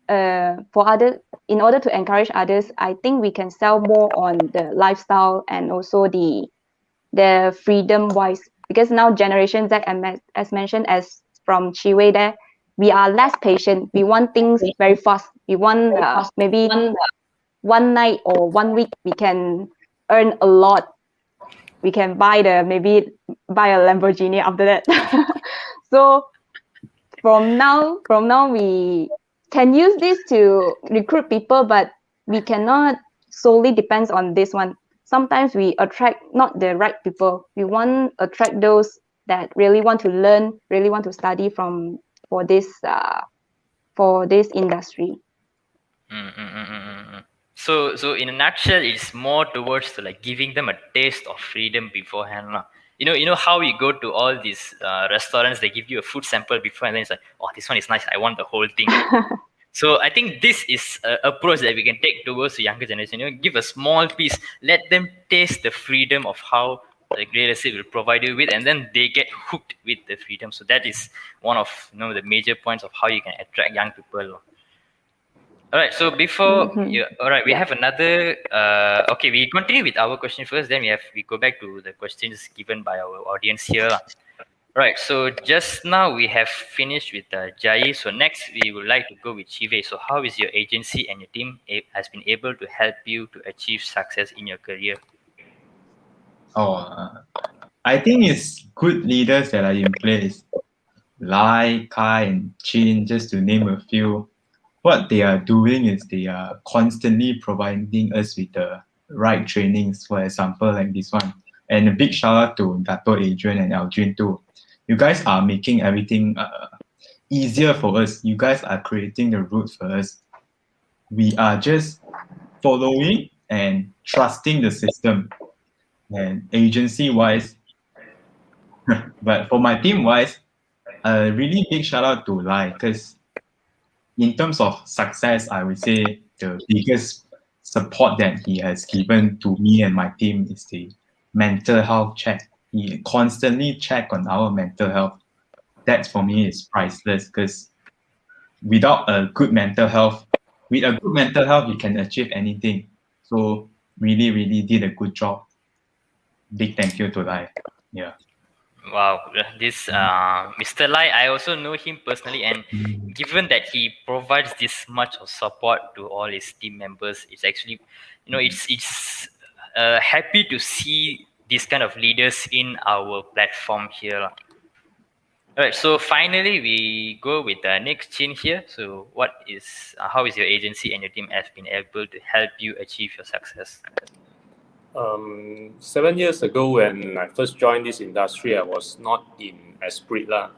in order to encourage others, I think we can sell more on the lifestyle and also the freedom wise, because now Generation Z, as mentioned, as from Chiwei there, we are less patient. We want things very fast. We want maybe one night or 1 week we can earn a lot. We can buy a Lamborghini after that. So from now we can use this to recruit people, but we cannot solely depend on this one. Sometimes we attract not the right people. We want to attract those that really want to learn, really want to study for this industry. So in a nutshell, it's more towards to like giving them a taste of freedom beforehand, lah. You know how you go to all these restaurants, they give you a food sample before, and then it's like, oh, this one is nice, I want the whole thing. So I think this is an approach that we can take towards the younger generation. Give a small piece, let them taste the freedom of how the Great Estate will provide you with, and then they get hooked with the freedom. So that is one of the major points of how you can attract young people. All right. So before, all right, we have another. Okay, we continue with our question first. Then we go back to the questions given by our audience here. Right. So just now we have finished with Jai. So next we would like to go with Chive. So how is your agency and your team has been able to help you to achieve success in your career? I think it's good leaders that are in place. Lai, Kai, and Chin, just to name a few. What they are doing is they are constantly providing us with the right trainings, for example, like this one. And a big shout out to Dato Adrian and Algin too. You guys are making everything easier for us. You guys are creating the routes for us. We are just following and trusting the system. And agency-wise, but for my team-wise, a really big shout out to Lai, because in terms of success, I would say the biggest support that he has given to me and my team is the mental health check. He constantly check on our mental health. That for me is priceless, because without a good mental health, with a good mental health, you can achieve anything. So really, really did a good job. Big thank you to Lai. Yeah. Wow, this Mr. Lai, I also know him personally, and given that he provides this much of support to all his team members, it's actually, it's happy to see these kind of leaders in our platform here. All right, so finally we go with Nick Chin here. So how is your agency and your team has been able to help you achieve your success? 7 years ago, when I first joined this industry, I was not in Esprit lah,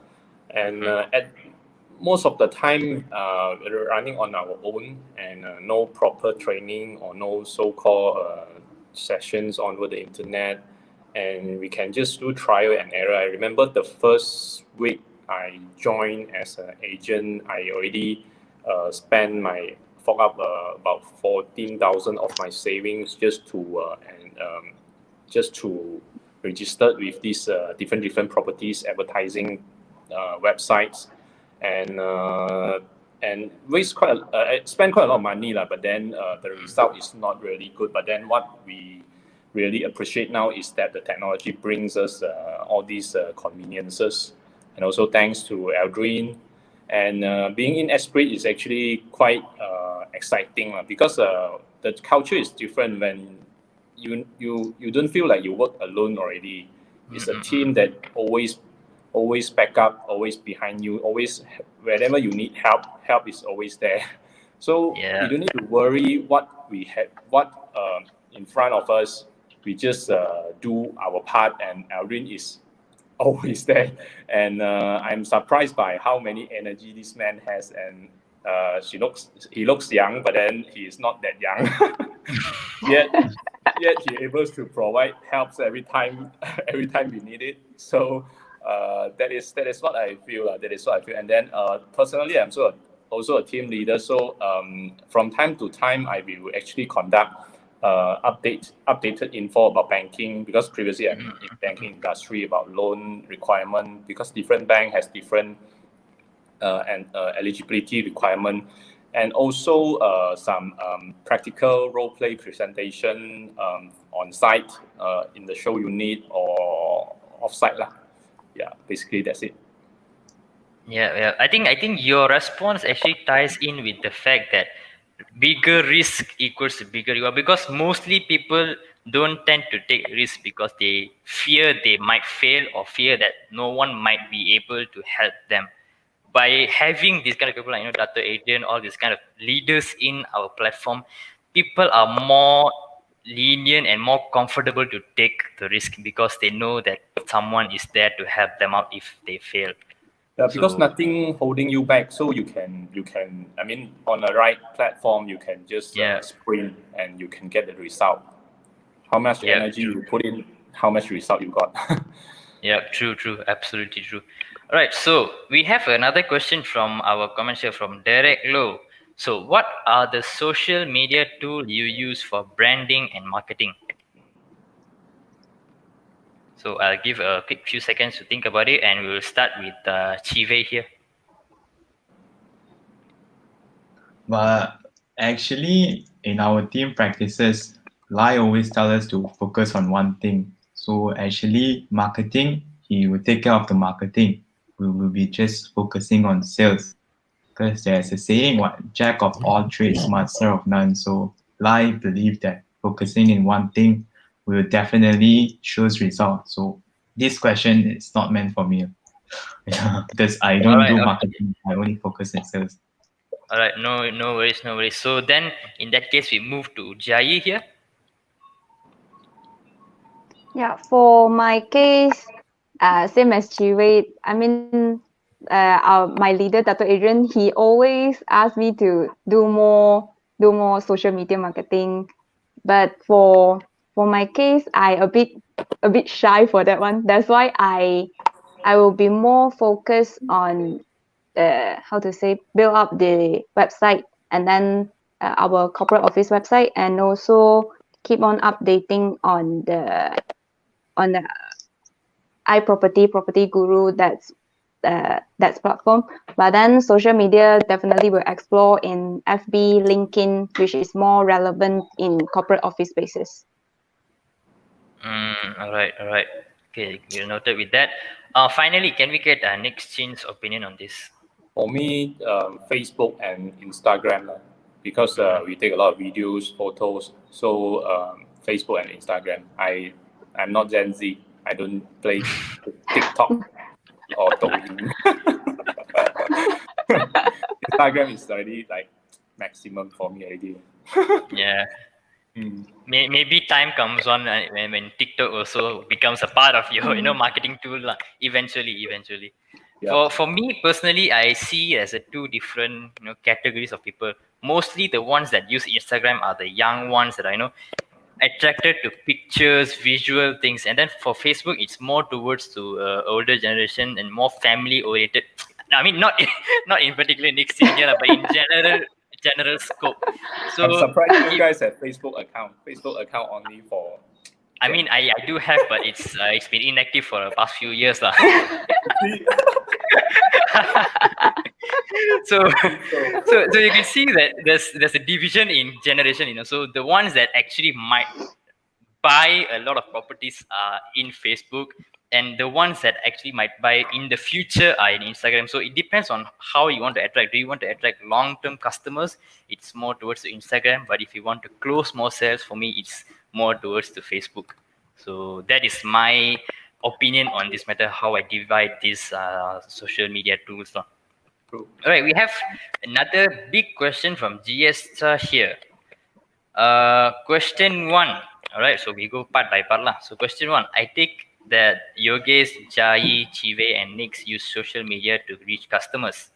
and at most of the time, we're running on our own, and no proper training or no so-called sessions over the internet, and we can just do trial and error. I remember the first week I joined as an agent, I already spent fork up about 14,000 of my savings just to register with these different properties advertising websites, and spend quite a lot of money lah. But then the result is not really good. But then what we really appreciate now is that the technology brings us all these conveniences, and also thanks to Aldrin. And being in Esprit is actually quite exciting because the culture is different when you don't feel like you work alone already. It's a team that always back up, always behind you, always wherever you need help is always there. So you don't need to worry what we have, in front of us. We just do our part, and Aldrin is always there, and I'm surprised by how many energy this man has, and he looks young, but then he is not that young. yet he able to provide helps every time we need it. So that is what I feel. And then personally, I'm also a team leader. So from time to time, I will actually conduct updated info about banking, because previously I'm in banking industry, about loan requirement, because different bank has different eligibility requirement, and also some practical role play presentation on site in the show unit or off site lah. Yeah, basically that's it. Yeah. I think your response actually ties in with the fact that bigger risk equals bigger reward, because mostly people don't tend to take risks because they fear they might fail, or fear that no one might be able to help them. By having these kind of people like Dr. Adrian, all these kind of leaders in our platform, people are more lenient and more comfortable to take the risk because they know that someone is there to help them out if they fail. Yeah, because So- nothing holding you back, so you can. I mean, on the right platform, you can just Yeah. sprint and you can get the result. How much Yeah, energy true. you put in, how much result you got. Yeah, true, absolutely true. All right, so we have another question from our comments here from Derek Low. So, what are the social media tool you use for branding and marketing? So, I'll give a quick few seconds to think about it, and we will start with Chive here. But actually, in our team practices, Lai always tell us to focus on one thing. So actually, marketing, he will take care of the marketing. We will be just focusing on sales. Because there's a saying, what jack of all trades, master of none. So Lai believe that focusing in one thing will definitely shows results. So this question is not meant for me. Because I don't Alright, do okay. marketing. I only focus in sales. All right, no worries. So then, in that case, we move to Jai here. Yeah, for my case, same as Chiwei, I mean, my leader, Dr. Adrian, he always asks me to do more social media marketing. But for my case, I a bit shy for that one. That's why I will be more focused on how to say, build up the website, and then our corporate office website, and also keep on updating on the property guru, that's platform. But then social media definitely will explore in FB, LinkedIn, which is more relevant in corporate office spaces. All right. Okay, we're noted with that. Finally, can we get Nick Chin's opinion on this? For me, Facebook and Instagram, because we take a lot of videos, photos. So Facebook and Instagram. I'm not Gen Z. I don't play TikTok or Douyin. Instagram is already like maximum for me already. Yeah. Mm. Maybe time comes on when TikTok also becomes a part of your marketing tool eventually. Yeah. For me personally, I see it as a two different categories of people. Mostly the ones that use Instagram are the young ones that I know attracted to pictures, visual things, and then for Facebook it's more towards to older generation and more family oriented. I mean, not in particular next year, but in general scope. So I'm surprised you guys have Facebook account. Facebook account only for. I mean, I do have, but it's been inactive for the past few years lah. so you can see that there's a division in generation. So the ones that actually might buy a lot of properties are in Facebook, and the ones that actually might buy in the future are in Instagram. So it depends on how you want to attract. Do you want to attract long-term customers? It's more towards the Instagram. But if you want to close more sales, for me, it's more towards the Facebook. So that is my opinion on this matter, how I divide these social media tools. True. All right, we have another big question from GS here. Question 1. All right, so we go part by part lah. So question 1, I take that Yogesh, Jai, Chive, and Nix use social media to reach customers.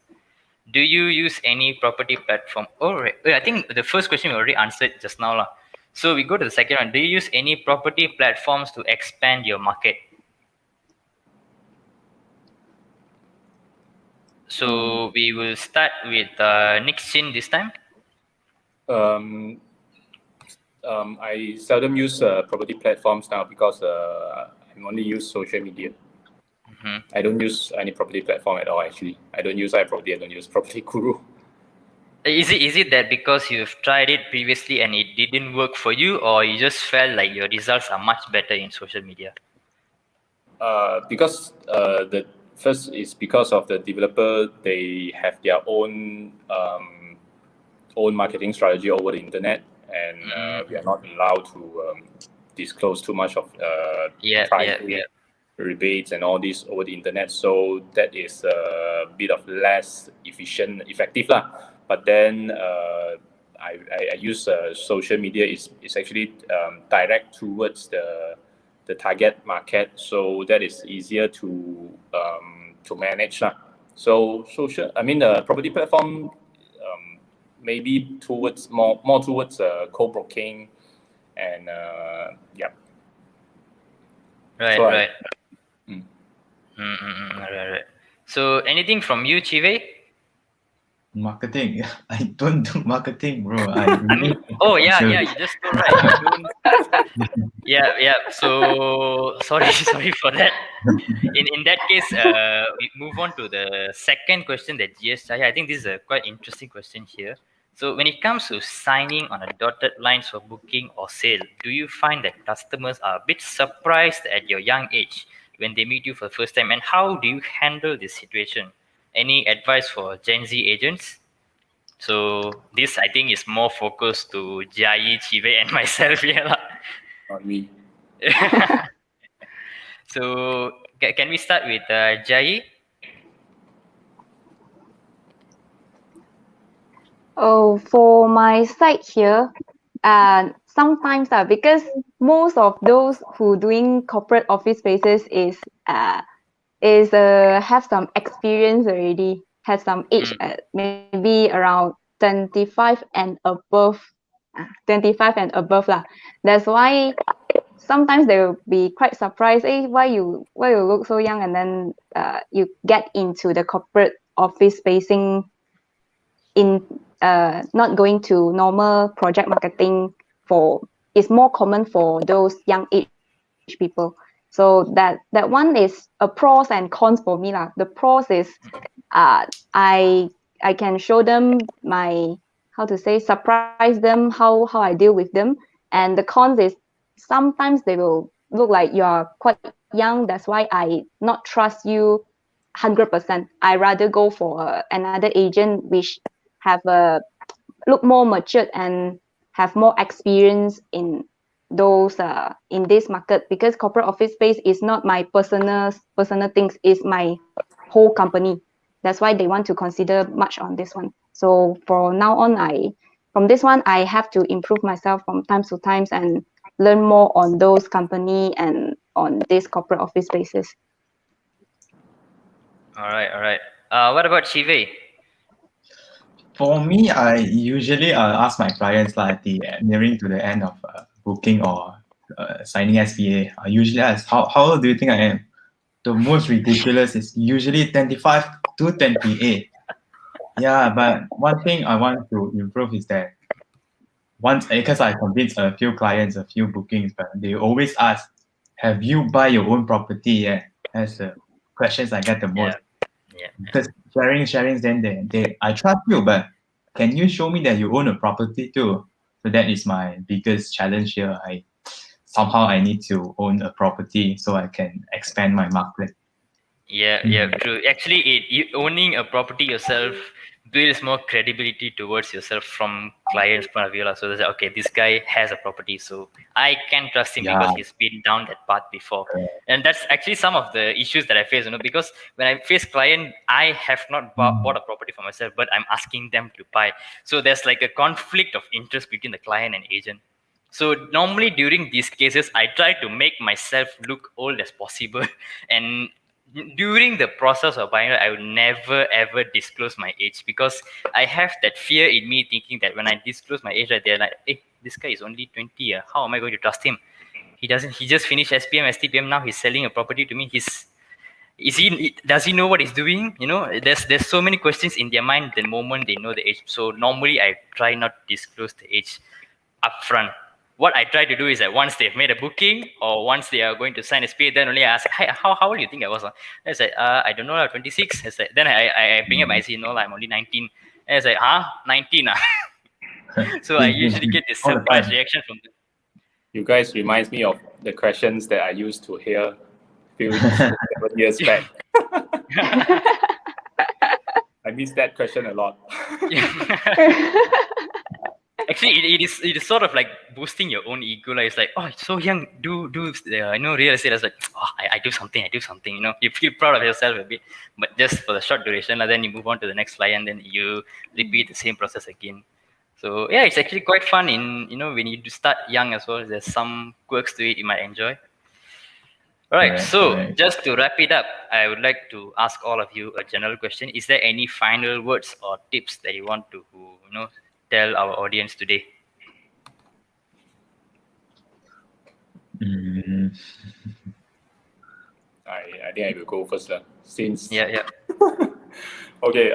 Do you use any property platform? Oh, right. I think the first question we already answered just now lah. So we go to the second one. Do you use any property platforms to expand your market? So we will start with Nick Chin this time. I seldom use property platforms now because I only use social media. I don't use any property platform at all. Actually, I don't use iProperty. I don't use Property Guru. Is it that because you've tried it previously and it didn't work for you, or you just felt like your results are much better in social media? Because the first is because of the developer, they have their own marketing strategy over the internet, and we are not allowed to disclose too much of pricing, rebates, and all this over the internet. So that is a bit of less effective lah. But then I use social media is actually direct towards the target market, so that is easier to manage lah. So the property platform maybe towards more towards co-broking and yeah. Right, So right. Right. So anything from you, Chive? Marketing. I don't do marketing, bro. Oh yeah, you just told right. You don't. Yeah. So sorry for that. In that case, we move on to the second question that GS Chaya. I think this is a quite interesting question here. So when it comes to signing on a dotted lines for booking or sale, do you find that customers are a bit surprised at your young age when they meet you for the first time, and how do you handle this situation? Any advice for Gen Z agents? So this I think is more focused to Jai, Chive, and myself here lah. on me. So can we start with Jai? Oh, for my side here, sometimes because most of those who doing corporate office spaces is have some experience already, has some age at maybe around 25 and above, 25 and above lah. That's why sometimes they will be quite surprised, why you look so young, and then you get into the corporate office spacing in not going to normal project marketing is more common for those young age people. So that one is a pros and cons for me lah. The pros is I can show them my, surprise them how I deal with them. And the cons is sometimes they will look like you are quite young. That's why I not trust you 100%. I rather go for another agent which have look more matured and have more experience in those in this market, because corporate office space is not my personal things, is my whole company. That's why they want to consider much on this one. So for now on, from this one I have to improve myself from time to time and learn more on those company and on this corporate office spaces. All right. What about Chive? For me, I usually ask my clients like nearing to the end of booking or signing SPA. I usually ask, how old do you think I am? The most ridiculous is usually 25 to 28. Yeah, but one thing I want to improve is that because I convinced a few clients, a few bookings, but they always ask, have you buy your own property yet? That's the questions I get the most. Yeah. Because sharing, then I trust you, but can you show me that you own a property too? So that is my biggest challenge here. I need to own a property so I can expand my market. Yeah, true. Actually, owning a property yourself builds more credibility towards yourself from clients' point of view. So they say, okay, this guy has a property, so I can trust him because he's been down that path before. And that's actually some of the issues that I face, because when I face client, I have not bought a property for myself, but I'm asking them to buy. So there's like a conflict of interest between the client and agent. So normally during these cases, I try to make myself look old as possible. And during the process of buying, I will never ever disclose my age, because I have that fear in me thinking that when I disclose my age, they're like, hey, this guy is only 20. How am I going to trust him? He just finished SPM, STPM, now he's selling a property to me. Does he know what he's doing? There's so many questions in their mind the moment they know the age. So normally I try not to disclose the age upfront. What I try to do is that once they've made a booking or once they are going to sign a SPA, then only I ask, hi, how old do you think I was? I say, I don't know, 26. Then I bring up my IC, no, I'm only 19. And I say, 19? So I usually get this surprise reaction from them. You guys reminds me of the questions that I used to hear few 7 years back. I miss that question a lot. Actually, it is sort of like boosting your own ego. It's like, oh, it's so young. Do real estate. It's like, oh, I do something. You feel proud of yourself a bit, but just for the short duration. And then you move on to the next client, then you repeat the same process again. So yeah, it's actually quite fun in, when you start young as well. There's some quirks to it you might enjoy. All right, Correct, so correct. just to wrap it up, I would like to ask all of you a general question. Is there any final words or tips that you want to, tell our audience today? Mm, I think I will go first, since Yeah. okay,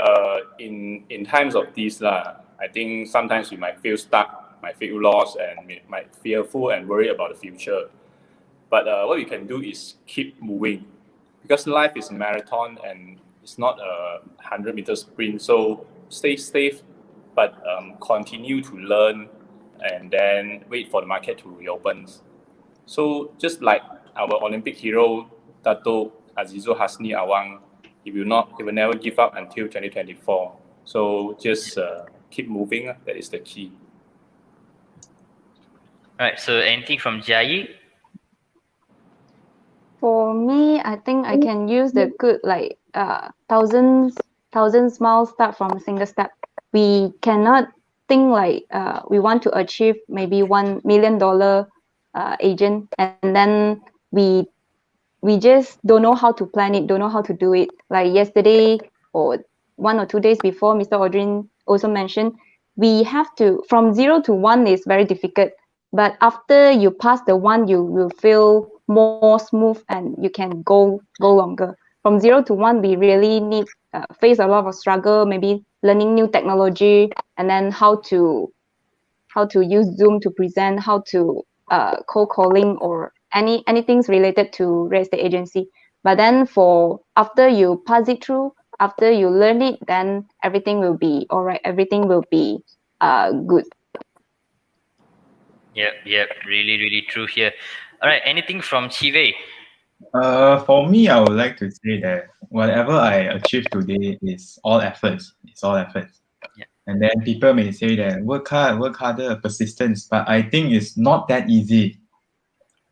in times of these, I think sometimes we might feel stuck, might feel lost, and we might fearful and worry about the future. But what we can do is keep moving, because life is a marathon and it's not a 100-meter sprint. So stay safe, but continue to learn, and then wait for the market to reopen. So just like our Olympic hero Dato Azizul Hasni Awang, he will never give up until 2024. So just keep moving. That is the key. All right. So anything from Jai? For me, I think I can use the good like thousand miles start from a single step. We cannot think like we want to achieve maybe $1 million agent, and then we just don't know how to plan it, don't know how to do it. Like yesterday or 1 or 2 days before, Mr. Audrin also mentioned, we have to, from 0 to 1 is very difficult. But after you pass the 1, you will feel more smooth and you can go longer. From 0 to 1, we really need face a lot of struggle, maybe learning new technology, and then how to use Zoom to present, how to cold calling or anything related to real estate agency. But then after you pass it through, after you learn it, then everything will be all right. Everything will be good. Yep. Really, really true here. All right. Anything from Chive? For me, I would like to say that whatever I achieve today is all efforts. It's all efforts. Yeah. And then people may say that work hard, work harder, persistence. But I think it's not that easy.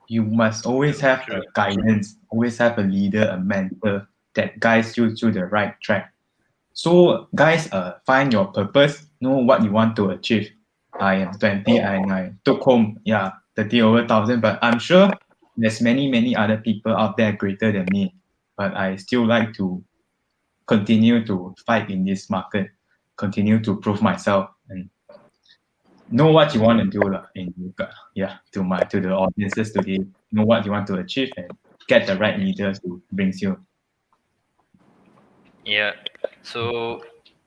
You must always have a guidance, always have a leader, a mentor that guides you to the right track. So guys, find your purpose, know what you want to achieve. I am 20 and I took home 30 over 1,000, but I'm sure there's many other people out there greater than me. But I still like to continue to fight in this market, continue to prove myself and know what you want to do to the audiences today. Know what you want to achieve and get the right leaders who brings you. Yeah. So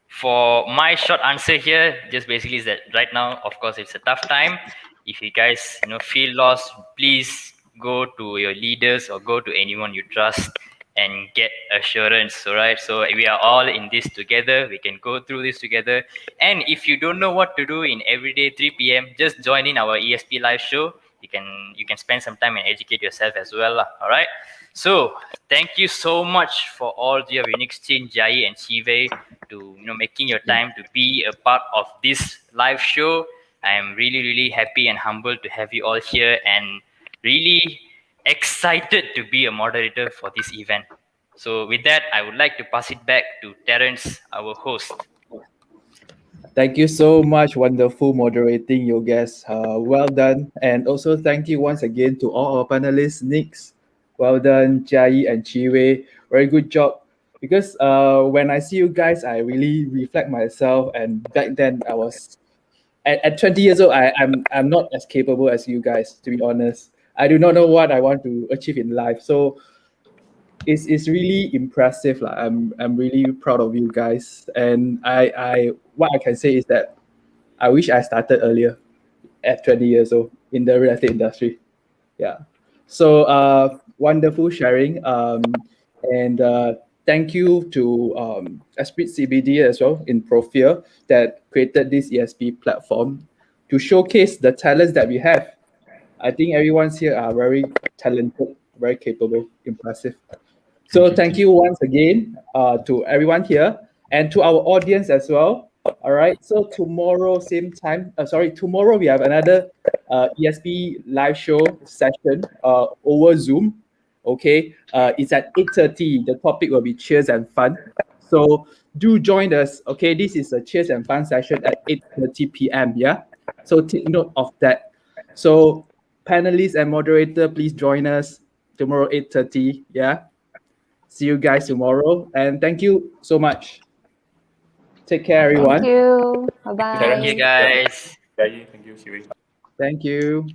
for my short answer here, just basically is that right now, of course, it's a tough time. If you guys feel lost, please go to your leaders or go to anyone you trust and get assurance. All right. So we are all in this together. We can go through this together. And if you don't know what to do in everyday 3 p.m., just join in our ESP live show. You can spend some time and educate yourself as well. All right. So thank you so much for all your unique exchange, Jai and Chive, to making your time to be a part of this live show. I am really, really happy and humbled to have you all here and really excited to be a moderator for this event. So with that, I would like to pass it back to Terence, our host. Thank you so much. Wonderful moderating, your guests. Well done. And also thank you once again to all our panelists, Nix. Well done, Jai and Chiwe. Very good job. Because when I see you guys, I really reflect myself. And back then, I was at 20 years old. I'm not as capable as you guys, to be honest. I do not know what I want to achieve in life. So it's really impressive. I'm really proud of you guys. And I what I can say is that I wish I started earlier at 20 years old in the real estate industry. Yeah. So wonderful sharing. And thank you to Esprit CBD as well in Profia that created this ESP platform to showcase the talents that we have. I think everyone's here are very talented, very capable, impressive. So thank you once again to everyone here and to our audience as well. All right. So tomorrow, same time. Tomorrow we have another ESP live show session over Zoom. Okay. It's at 8:30. The topic will be cheers and fun. So do join us. Okay, this is a Cheers and Fun session at 8:30 p.m. Yeah, so take note of that. So panelists and moderator, please join us tomorrow 8:30. Yeah, see you guys tomorrow, and thank you so much. Take care, everyone. Thank you. Bye Thank Thank you, bye. guys. Thank you, Shivi. Thank you.